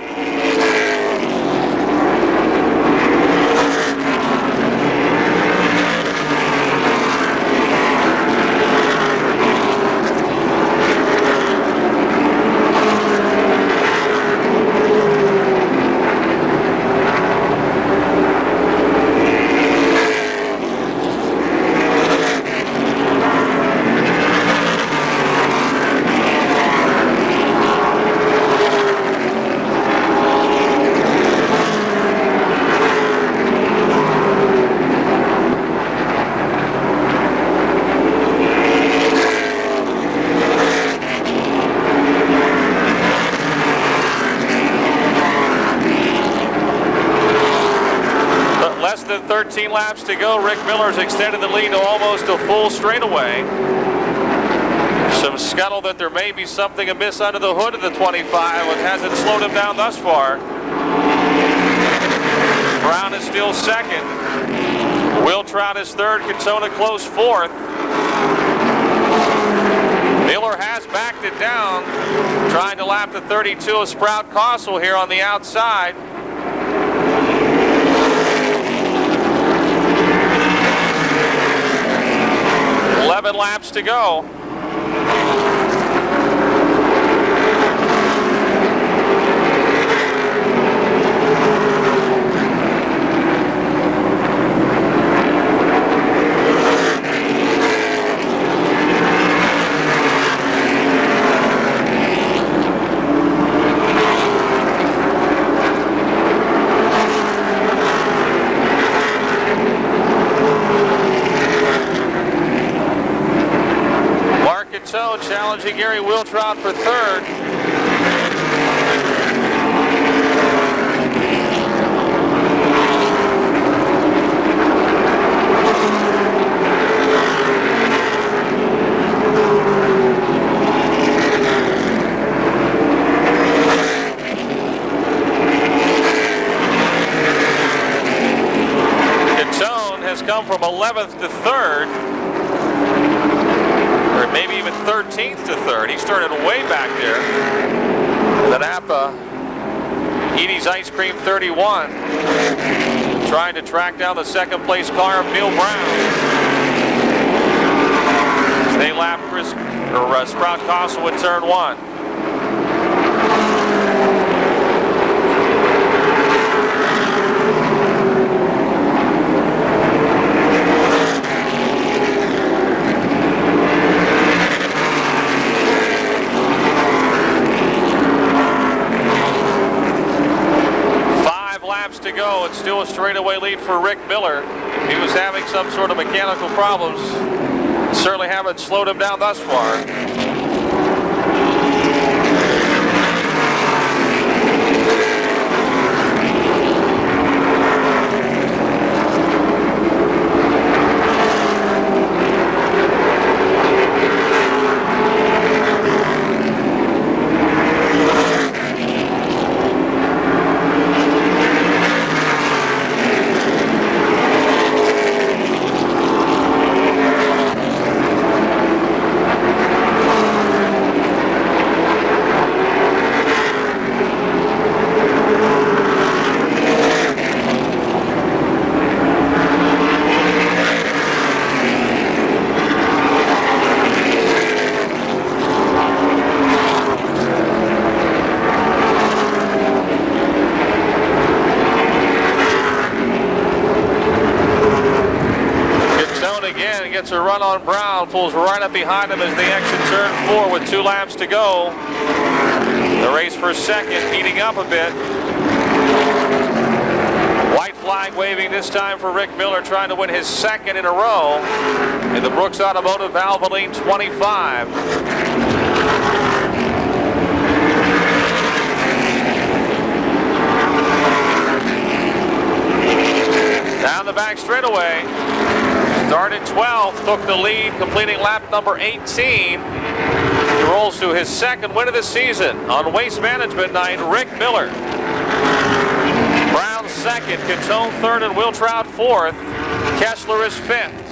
Less than 13 laps to go. Rick Miller's extended the lead to almost a full straightaway. Some scuttle that there may be something amiss under the hood of the 25, which hasn't slowed him down thus far. Brown is still second. Wiltrout is third. Katona close fourth. Miller has backed it down, trying to lap the 32 of Sprout Cossel here on the outside. Laps to go. Challenging Gary Wiltrout for third. Katone has come from 11th to 3rd. Or maybe even 13th to 3rd. He started way back there. The Napa Edie's Ice Cream 31, trying to track down the second place car of Neil Brown. They lap Sprout Cossel at turn 1. To go. It's still a straightaway lead for Rick Miller. He was having some sort of mechanical problems. Certainly haven't slowed him down thus far. gets a run on Brown, pulls right up behind him as they exit turn 4 with 2 laps to go. The race for second heating up a bit. White flag waving this time for Rick Miller, trying to win his second in a row in the Brooks Automotive Valvoline 25. Down the back straightaway, started 12th, took the lead, completing lap number 18. He rolls to his second win of the season on Waste Management night, Rick Miller. Brown second, Catone third, and Wiltrout fourth. Kessler is fifth.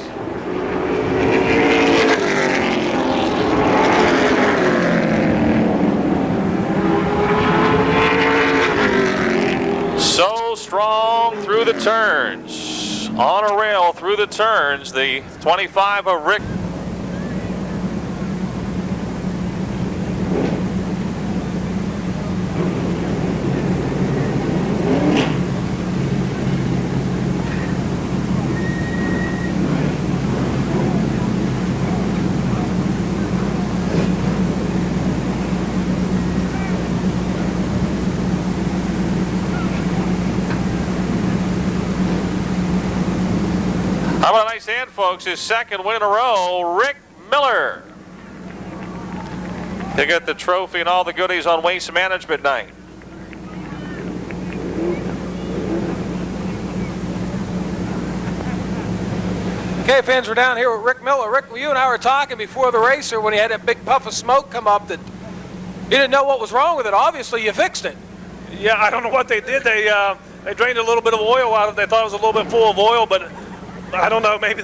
So strong through the turns, on a rail through the turns, the 25 of Rick. How about a nice hand, folks? His second win in a row, Rick Miller. They get the trophy and all the goodies on Waste Management night. Okay, fans, we're down here with Rick Miller. Rick, you and I were talking before the racer when he had that big puff of smoke come up that you didn't know what was wrong with it. Obviously, you fixed it. Yeah, I don't know what they did. They drained a little bit of oil out of it. They thought it was a little bit full of oil, but I don't know. Maybe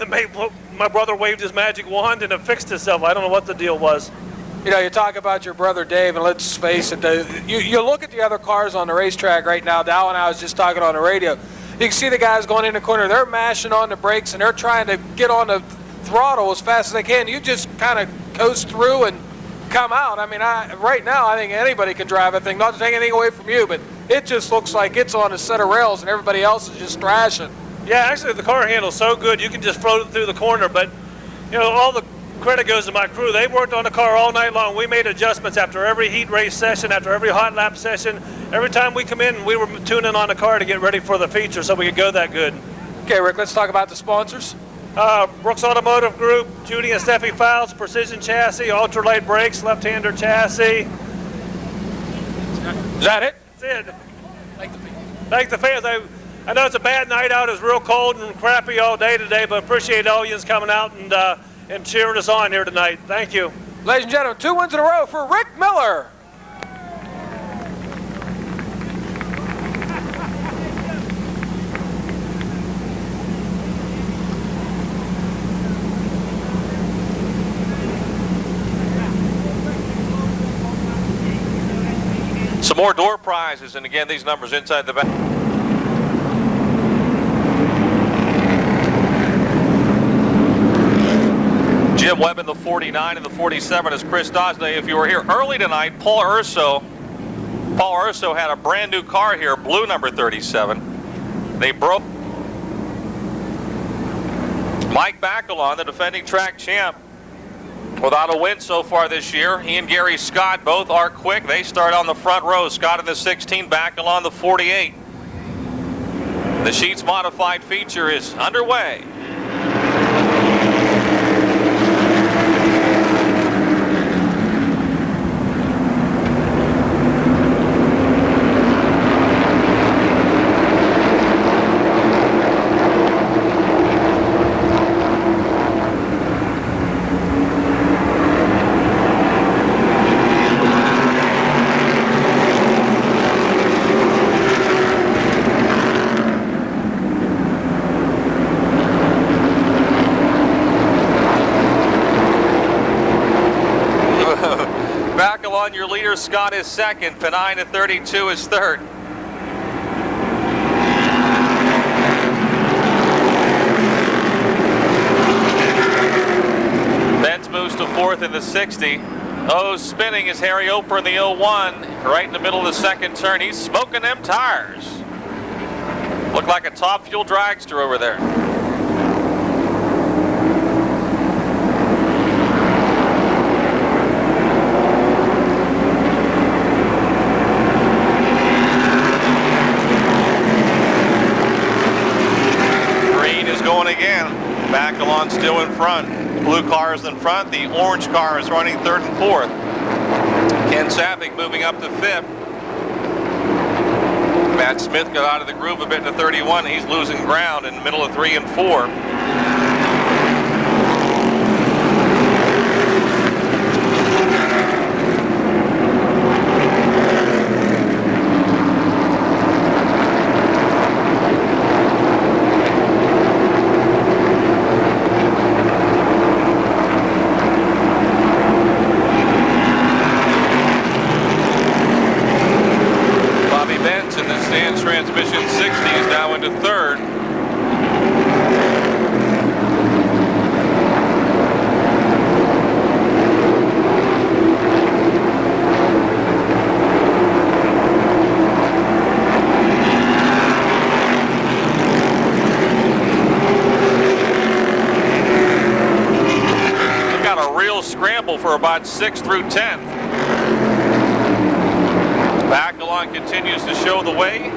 my brother waved his magic wand and it fixed itself. I don't know what the deal was. You know, you talk about your brother Dave, and let's face it, you look at the other cars on the racetrack right now. Dow and I was just talking on the radio. You can see the guys going in the corner. They're mashing on the brakes, and they're trying to get on the throttle as fast as they can. You just kind of coast through and come out. I mean, right now, I think anybody can drive that thing. Not to take anything away from you, but it just looks like it's on a set of rails, and everybody else is just thrashing. Yeah, actually, the car handles so good, you can just float it through the corner. But, you know, all the credit goes to my crew. They worked on the car all night long. We made adjustments after every heat race session, after every hot lap session. Every time we come in, we were tuning on the car to get ready for the feature so we could go that good. Okay, Rick, let's talk about the sponsors. Brooks Automotive Group, Judy and Steffi Fouts, Precision Chassis, ultralight brakes, left-hander chassis. Is that it? That's it. Thank the fans. I know it's a bad night out. It's real cold and crappy all day today, but appreciate all you coming out and cheering us on here tonight. Thank you. Ladies and gentlemen, 2 wins in a row for Rick Miller. Some more door prizes, and again, these numbers inside the back. Jim Webb in the 49 and the 47 is Chris Dosney. If you were here early tonight, Paul Urso had a brand new car here, blue number 37. They broke. Mike Bacalon, the defending track champ, without a win so far this year. He and Gary Scott both are quick. They start on the front row. Scott in the 16, Bacalon the 48. The Sheets modified feature is underway. Bacalon, your leader, Scott is second. Penine at 32 is third. Benz moves to fourth in the 60. O's spinning is Harry Oper in the 01, right in the middle of the second turn. He's smoking them tires. Look like a top fuel dragster over there. is going again. Bacalon still in front. Blue car is in front. The orange car is running third and fourth. Ken Sapping moving up to fifth. Matt Smith got out of the groove a bit to 31. He's losing ground in the middle of 3 and 4. Transmission 60 is now into third. We've got a real scramble for about 6 through 10. Bacalon continues to show the way.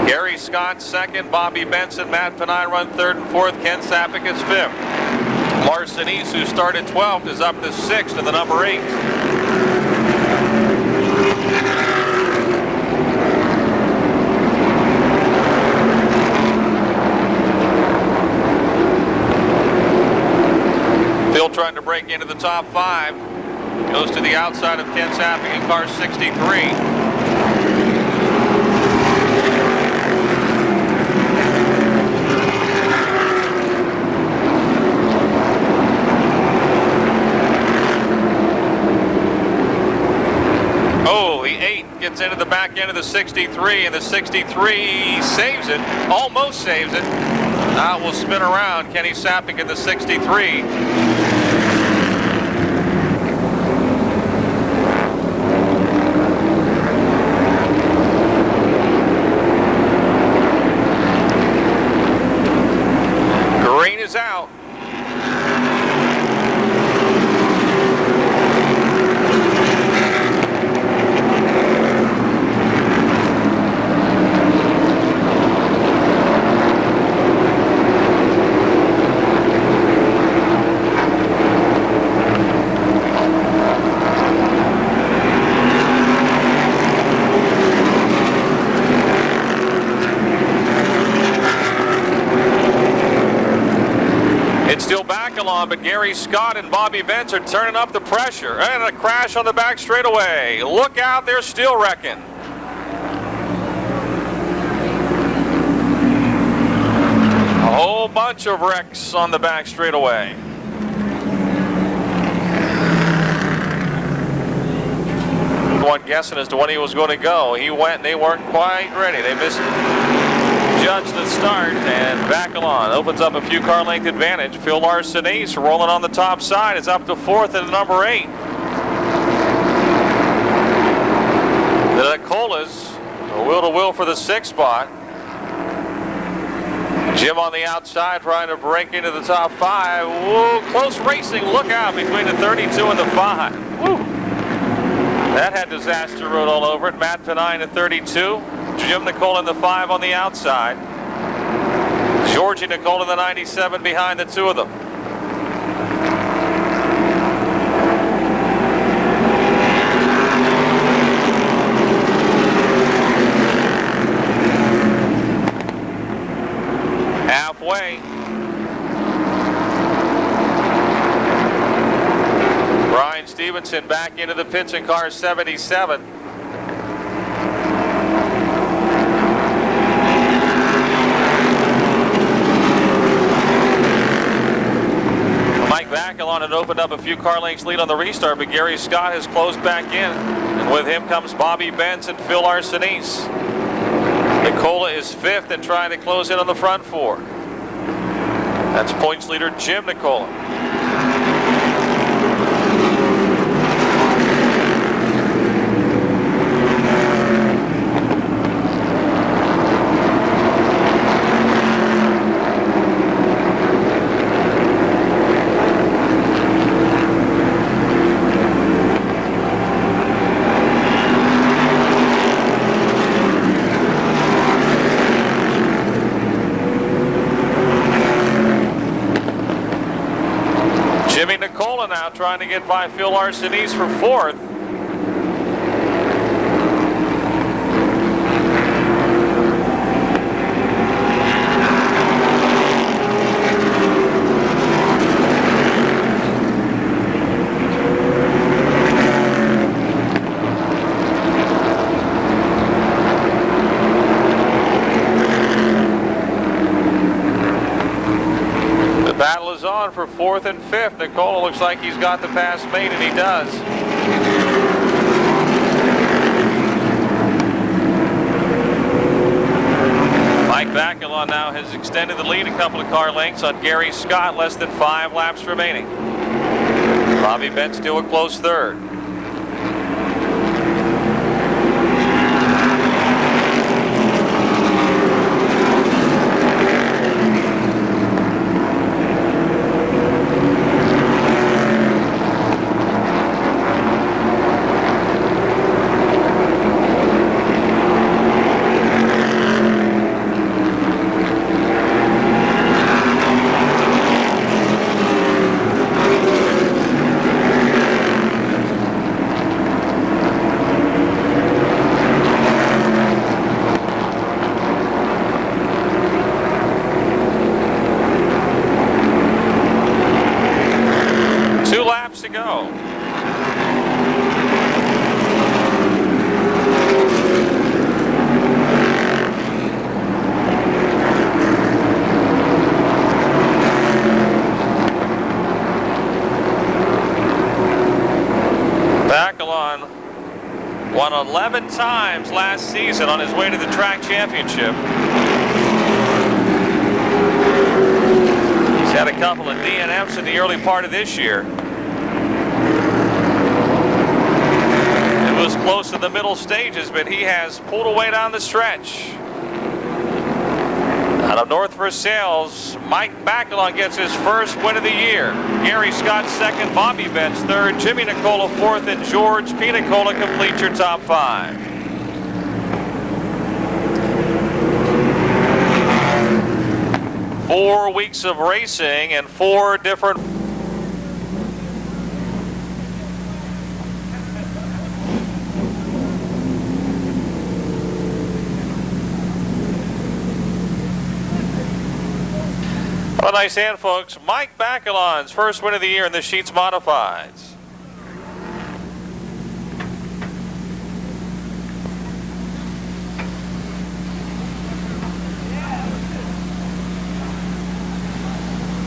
Gary Scott second, Bobby Benson, Matt Pennine run third and fourth, Ken Sapping is fifth. Larson East, who started 12th, is up to sixth to the number 8. Phil trying to break into the top 5. Goes to the outside of Ken Sapping in car 63. Gets into the back end of the 63, and the 63 saves it, almost saves it. Now we'll spin around. Kenny Sapping in the 63. Green is out. But Gary Scott and Bobby Benz are turning up the pressure. And a crash on the back straightaway. Look out, they're still wrecking. A whole bunch of wrecks on the back straightaway. One guessing as to when he was going to go. He went and they weren't quite ready. They misjudged the start, and Bacalon opens up a few car length advantage. Phil Larson East rolling on the top side is up to fourth and number 8. The Nicolas wheel to wheel for the 6th spot. Jim on the outside trying to break into the top 5. Whoa, close racing. Look out between the 32 and the 5. Woo. That had disaster road all over it. Matt Pennine at 32. Jim Nicole in the 5 on the outside. Georgie Nicole in the 97 behind the 2 of them. Halfway. Brian Stevenson back into the pits in car 77. Mike Bacalon had opened up a few car lengths lead on the restart, but Gary Scott has closed back in. And with him comes Bobby Benz and Phil Larson East. Nicola is 5th and trying to close in on the front 4. That's points leader Jim Nicola. Nicola now trying to get by Phil Arsenis for fourth. Battle is on for fourth and fifth. Nicola looks like he's got the pass made, and he does. Mike Bacalon now has extended the lead a couple of car lengths on Gary Scott, less than 5 laps remaining. Bobby Bent still a close third. To go. Bacalon won 11 times last season on his way to the track championship. He's had a couple of DNFs in the early part of this year. Was close to the middle stages, but he has pulled away down the stretch. Out of North Versailles, Mike Bacalon gets his first win of the year. Gary Scott second, Bobby Bent's third, Jimmy Nicola fourth, and George P. Nicola complete your top 5. Four weeks of racing and 4 different. Well, nice hand, folks. Mike Bacalon's first win of the year in the Sheets Modifieds.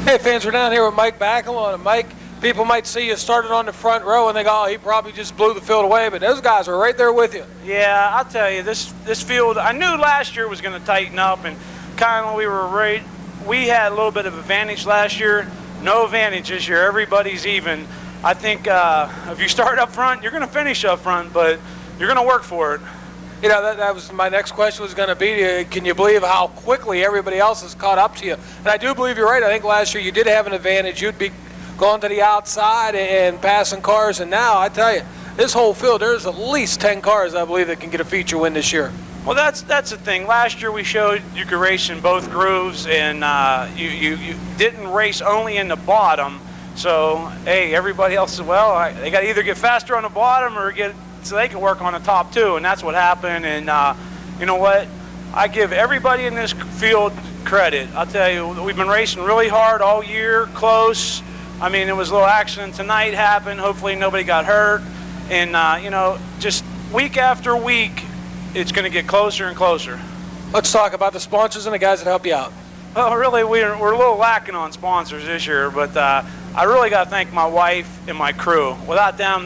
Hey fans, we're down here with Mike Bacalon. And Mike, people might see you started on the front row and they go, oh, he probably just blew the field away, but those guys were right there with you. Yeah, I'll tell you, this field, I knew last year was going to tighten up, and kind of we had a little bit of advantage last year. No advantage this year. Everybody's even. I think if you start up front, you're going to finish up front, but you're going to work for it. You know, that was my next question was going to be, can you believe how quickly everybody else has caught up to you? And I do believe you're right. I think last year you did have an advantage. You'd be going to the outside and passing cars, and now, I tell you, this whole field, there's at least 10 cars, I believe, that can get a feature win this year. Well, that's the thing. Last year we showed you could race in both grooves, and you didn't race only in the bottom. So, hey, everybody else said, well, they got to either get faster on the bottom or get so they can work on the top too, and that's what happened. And you know what? I give everybody in this field credit. I'll tell you, we've been racing really hard all year, close. I mean, there was a little accident tonight happened. Hopefully nobody got hurt. And, you know, just week after week, it's going to get closer and closer. Let's talk about the sponsors and the guys that help you out. Well, really, we're a little lacking on sponsors this year, but I really got to thank my wife and my crew. Without them,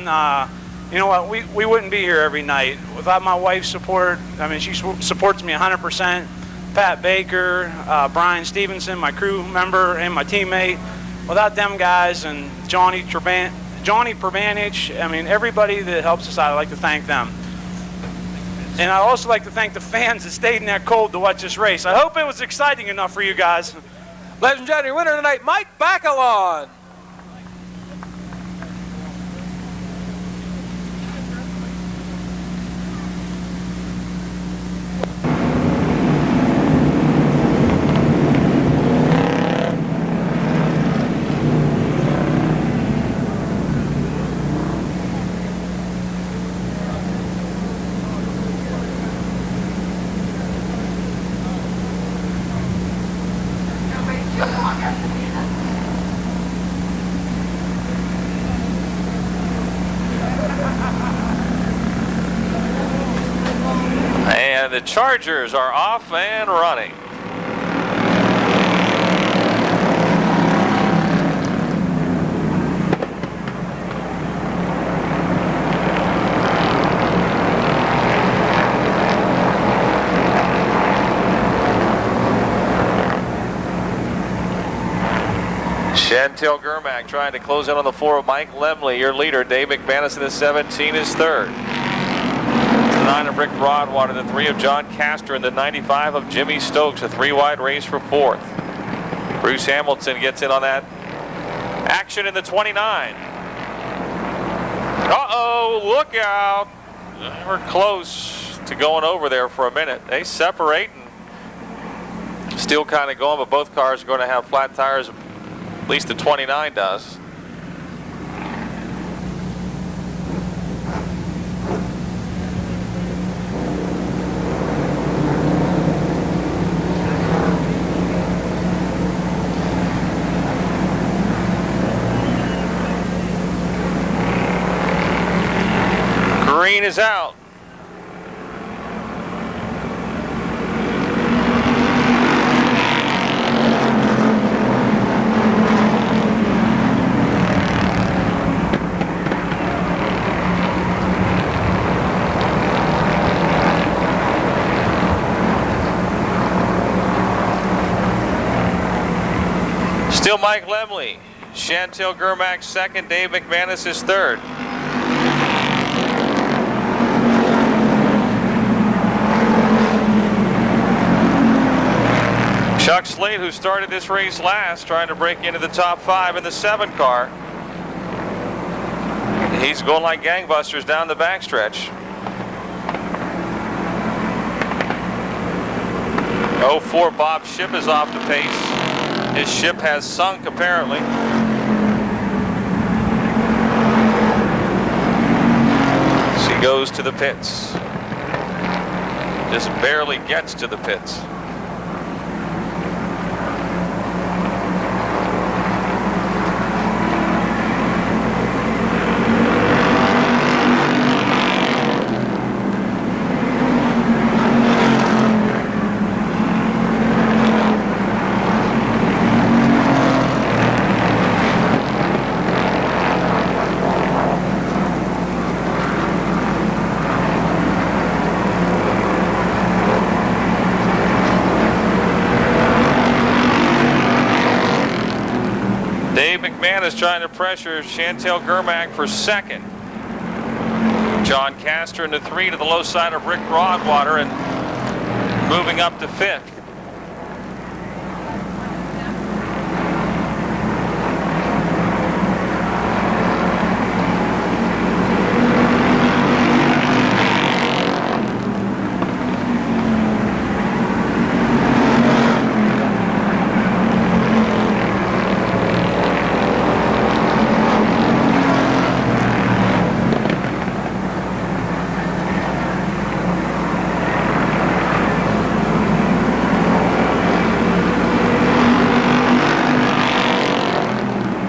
you know what, we wouldn't be here every night. Without my wife's support, I mean, she supports me 100%. Pat Baker, Brian Stevenson, my crew member, and my teammate. Without them guys and Johnny Pervanich, I mean, everybody that helps us out, I'd like to thank them. And I'd also like to thank the fans that stayed in that cold to watch this race. I hope it was exciting enough for you guys. Ladies and gentlemen, your winner tonight, Mike Bacalon. And the Chargers are off and running. Chantel Germack trying to close in on the 4 of Mike Lemley. Your leader, Dave McManus in the 17 is third. The 9 of Rick Broadwater, the 3 of John Castor, and the 95 of Jimmy Stokes. A 3-wide race for fourth. Bruce Hamilton gets in on that action in the 29. Uh-oh, look out. We're close to going over there for a minute. They separate and still kind of going, but both cars are going to have flat tires. At least the 29 does. Green is out. Still Mike Lemley. Chantel Germack second. Dave McManus is third. Chuck Slade, who started this race last, trying to break into the top 5 in the 7 car. He's going like gangbusters down the backstretch. 04 Bob Ship is off the pace. His ship has sunk, apparently. As he goes to the pits. Just barely gets to the pits. Dave McManus trying to pressure Chantel Germack for second. John Castor in the 3 to the low side of Rick Broadwater and moving up to 5th.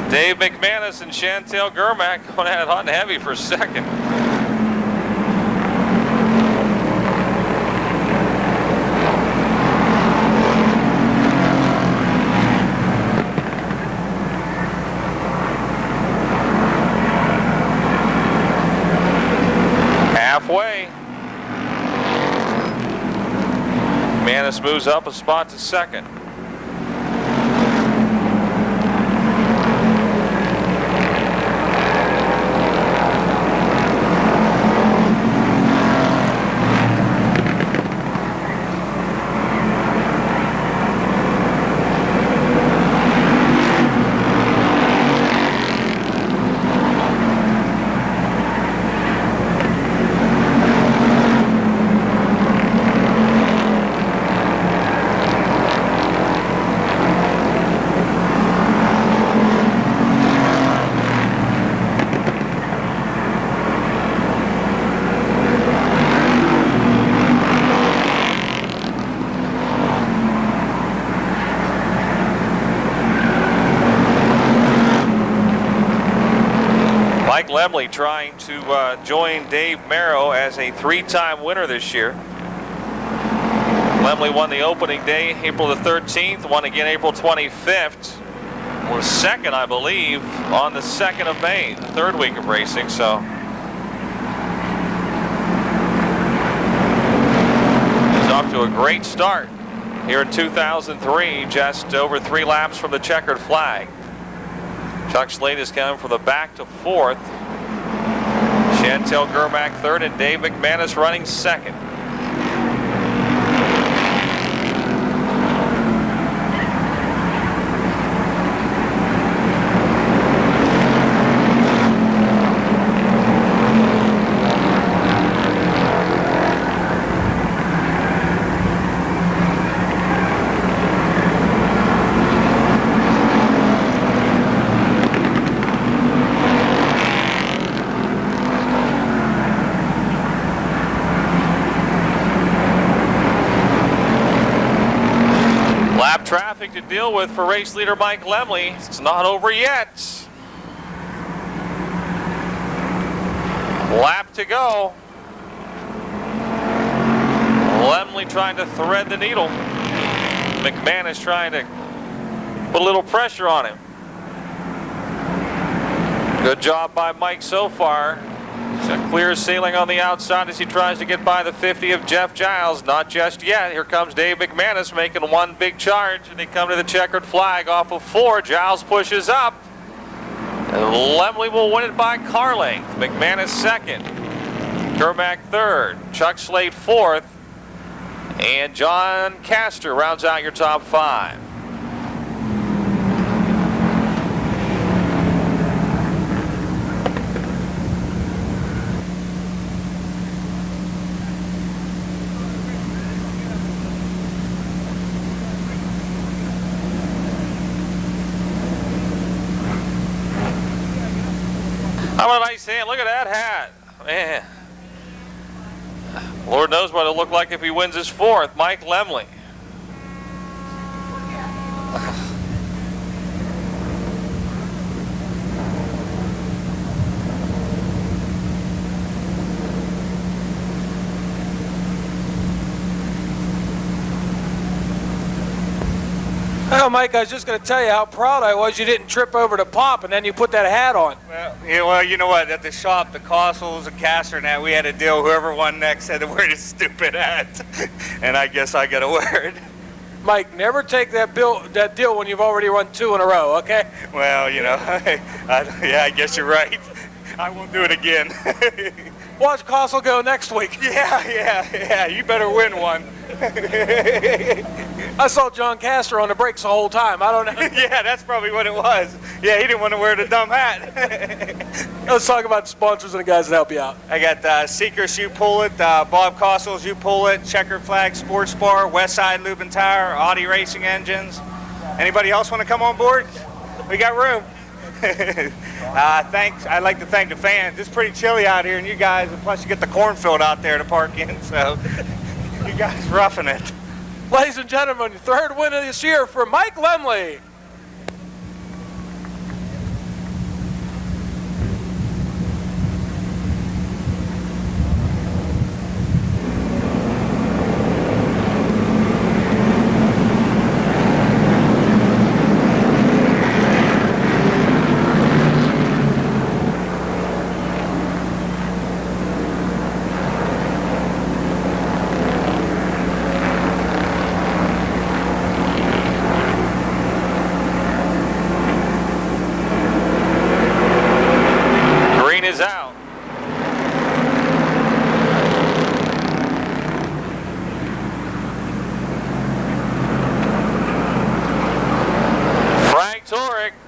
Dave McManus and Chantel Germack going at it hot and heavy for second. Halfway. McManus moves up a spot to second. Mike Lemley trying to join Dave Merrow as a 3-time winner this year. Lemley won the opening day, April the 13th, won again April 25th. Was second, I believe, on the 2nd of May, the 3rd week of racing, so. He's off to a great start here in 2003, just over 3 laps from the checkered flag. Chuck Slade is coming from the back to 4th. Chantel Germack 3rd, and Dave McManus running 2nd. Traffic to deal with for race leader Mike Lemley. It's not over yet. Lap to go. Lemley trying to thread the needle. McManus trying to put a little pressure on him. Good job by Mike so far. It's a clear ceiling on the outside as he tries to get by the 50 of Jeff Giles. Not just yet. Here comes Dave McManus making one big charge, and they come to the checkered flag off of 4. Giles pushes up. And Lemley will win it by car length. McManus 2nd. Germack 3rd. Chuck Slade 4th. And John Castor rounds out your top 5. How about a nice hand? Look at that hat. Man. Lord knows what it'll look like if he wins his 4th. Mike Lemley. Well, Mike, I was just going to tell you how proud I was you didn't trip over to Pop and then you put that hat on. Well, you know what? At the shop, the Costles and Castor and that, we had a deal. Whoever won next had to wear this stupid hat. And I guess I got to wear it. Mike, never take that deal when you've already run 2 in a row, okay? Well, you know, yeah, I guess you're right. I won't do it again. Watch Costle go next week. Yeah. You better win one. I saw John Castor on the brakes the whole time. I don't know. Yeah, that's probably what it was. Yeah, he didn't want to wear the dumb hat. Let's talk about the sponsors and the guys that help you out. I got Seekers, you pull it. Bob Costles, you pull it. Checkered Flag Sports Bar, Westside Lube and Tire, Audi Racing Engines. Anybody else want to come on board? We got room. Thanks. I'd like to thank the fans. It's pretty chilly out here, and you guys, and plus you get the cornfield out there to park in, so you guys roughing it. Ladies and gentlemen, 3rd win of this year for Mike Lemley.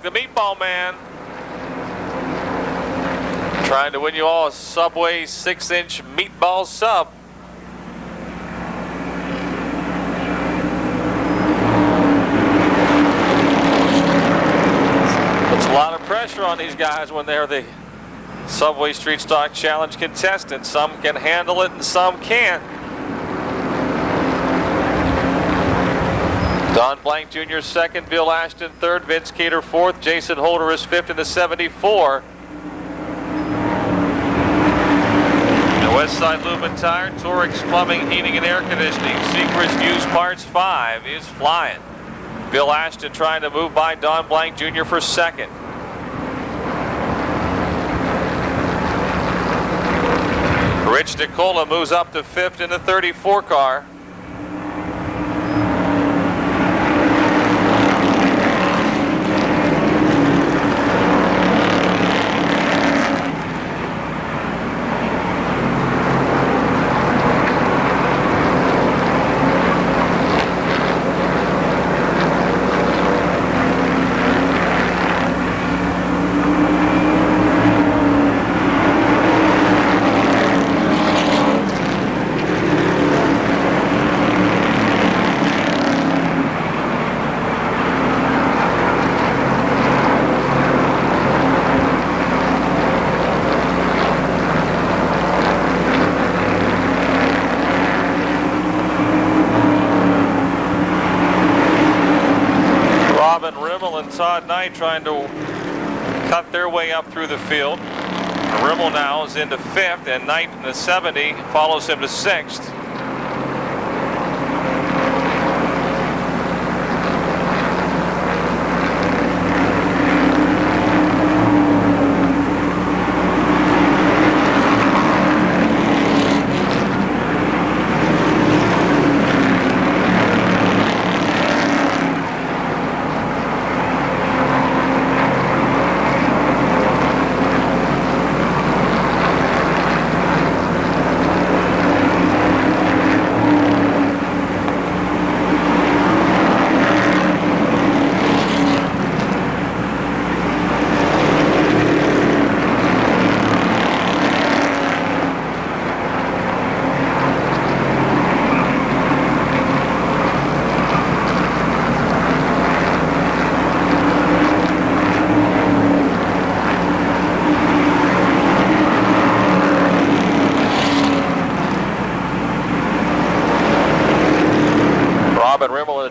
The meatball man, trying to win you all a Subway 6-inch meatball sub. Puts a lot of pressure on these guys when they're the Subway Street Stock Challenge contestants. Some can handle it and some can't. Don Blank Jr. 2nd, Bill Ashton 3rd, Vince Keeter 4th, Jason Holder is 5th in the 74. Westside Lube and Tire, Torix Plumbing, Heating and Air Conditioning, Sechrist Used Parts 5 is flying. Bill Ashton trying to move by Don Blank Jr. for second. Rich Nicola moves up to fifth in the 34 car. Todd Knight trying to cut their way up through the field. Rimmel now is into fifth, and Knight in the 70 follows him to sixth.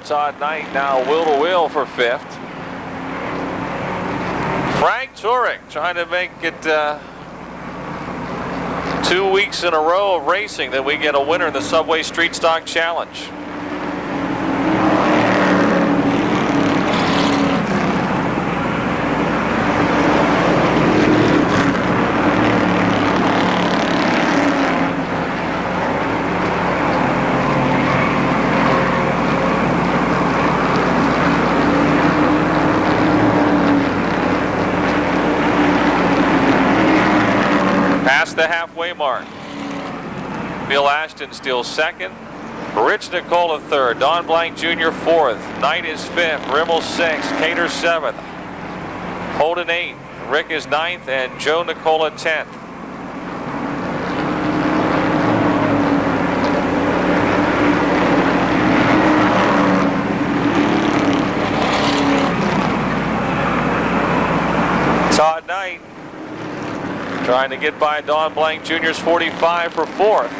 Todd Knight now wheel to wheel for fifth. Frank Turek trying to make it 2 weeks in a row of racing that we get a winner in the Subway Street Stock Challenge. The halfway mark. Bill Ashton still second. Rich Nicola third. Don Blank Jr. fourth. Knight is fifth. Rimmel sixth. Cater seventh. Holden eighth. Rick is ninth, and Joe Nicola 10th. Todd Knight trying to get by Don Blank Jr.'s 45 for fourth.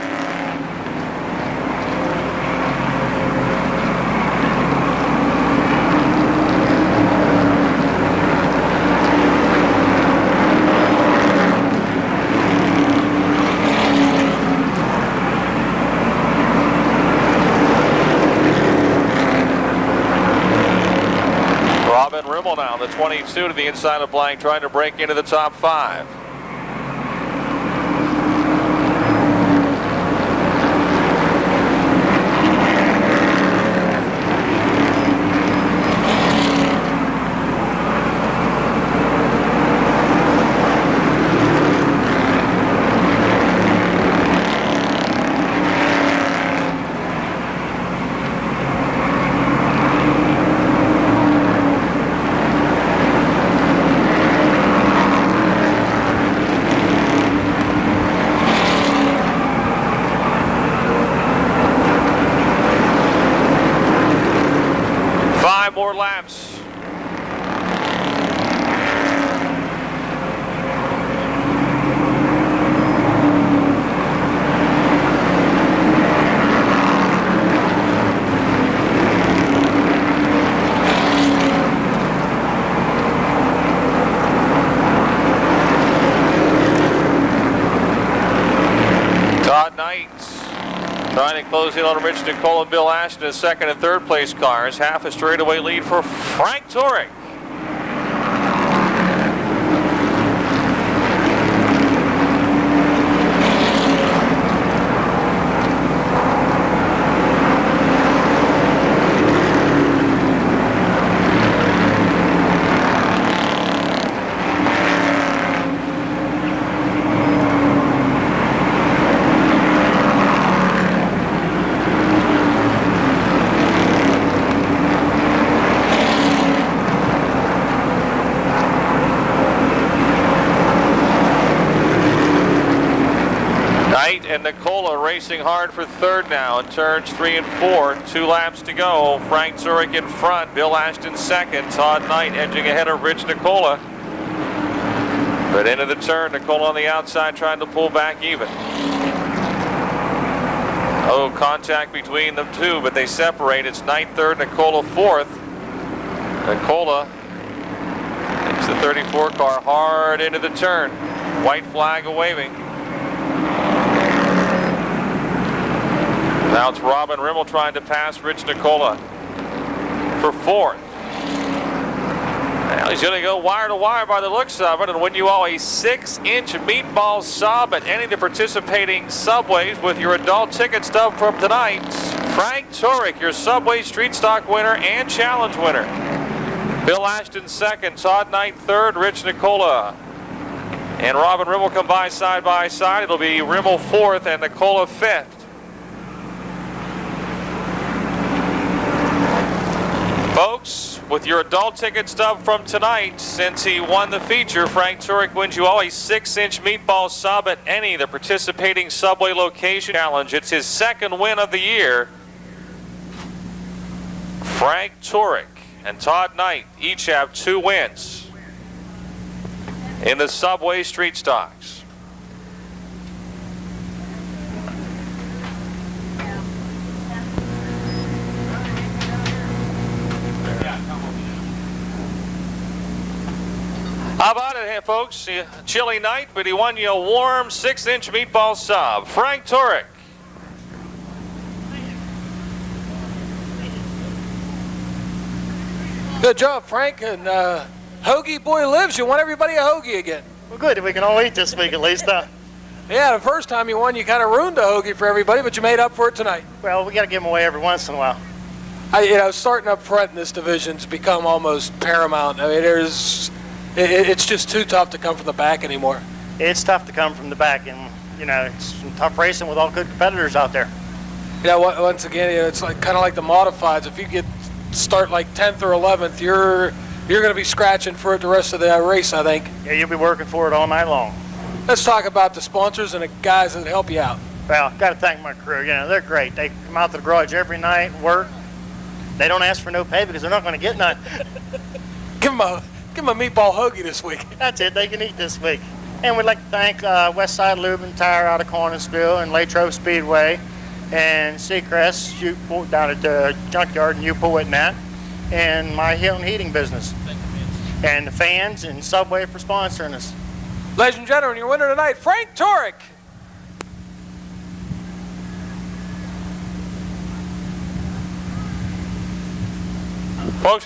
Robin Rimmel now, the 22 to the inside of Blank, trying to break into the top 5. closing on Rich Nicola and Bill Ashton as second and third place cars. Half a straightaway lead for Frank Turek. And Nicola racing hard for third now in turns 3 and 4. 2 laps to go. Frank Turek in front. Bill Ashton second. Todd Knight edging ahead of Rich Nicola. But into the turn, Nicola on the outside trying to pull back even. Oh, contact between them two, but they separate. It's Knight third, Nicola fourth. Nicola takes the 34 car hard into the turn. White flag waving. Now it's Robin Rimmel trying to pass Rich Nicola for fourth. Now he's going to go wire to wire by the looks of it and win you all a 6-inch meatball sub at any of the participating Subways with your adult ticket stub from tonight. Frank Turek, your Subway Street Stock winner and Challenge winner. Bill Ashton second, Todd Knight third, Rich Nicola and Robin Rimmel come by side. It'll be Rimmel fourth and Nicola fifth. Folks, with your adult ticket stub from tonight, since he won the feature, Frank Turek wins you all a 6-inch meatball sub at any of the participating Subway location challenge. It's his second win of the year. Frank Turek and Todd Knight each have 2 wins in the Subway Street Stocks. How about it, hey, folks? A chilly night, but he won you a warm 6-inch meatball sub. Frank Turek. Good job, Frank. And Hoagie Boy lives. You want everybody a hoagie again. Well, good. We can all eat this week at least. Yeah, the first time you won, you kind of ruined the hoagie for everybody, but you made up for it tonight. Well, we got to give them away every once in a while. Starting up front in this division's become almost paramount. I mean, it's just too tough to come from the back anymore. It's tough to come from the back, and it's tough racing with all good competitors out there. Once again, it's like kind of like the modifieds. If you start like 10th or 11th, you're going to be scratching for it the rest of the race, I think. Yeah, you'll be working for it all night long. Let's talk about the sponsors and the guys that help you out. Well, got to thank my crew. They're great. They come out to the garage every night, work. They don't ask for no pay because they're not going to get none. Give them a meatball hoagie this week. That's it. They can eat this week. And we'd like to thank Westside Lube and Tire out of Cornersville and MOTORDROME Speedway and Seacrest down at the junkyard in Newport and that, and my Hilton Heating business. And the fans and Subway for sponsoring us. Ladies and gentlemen, your winner tonight, Frank Turek. Folks, we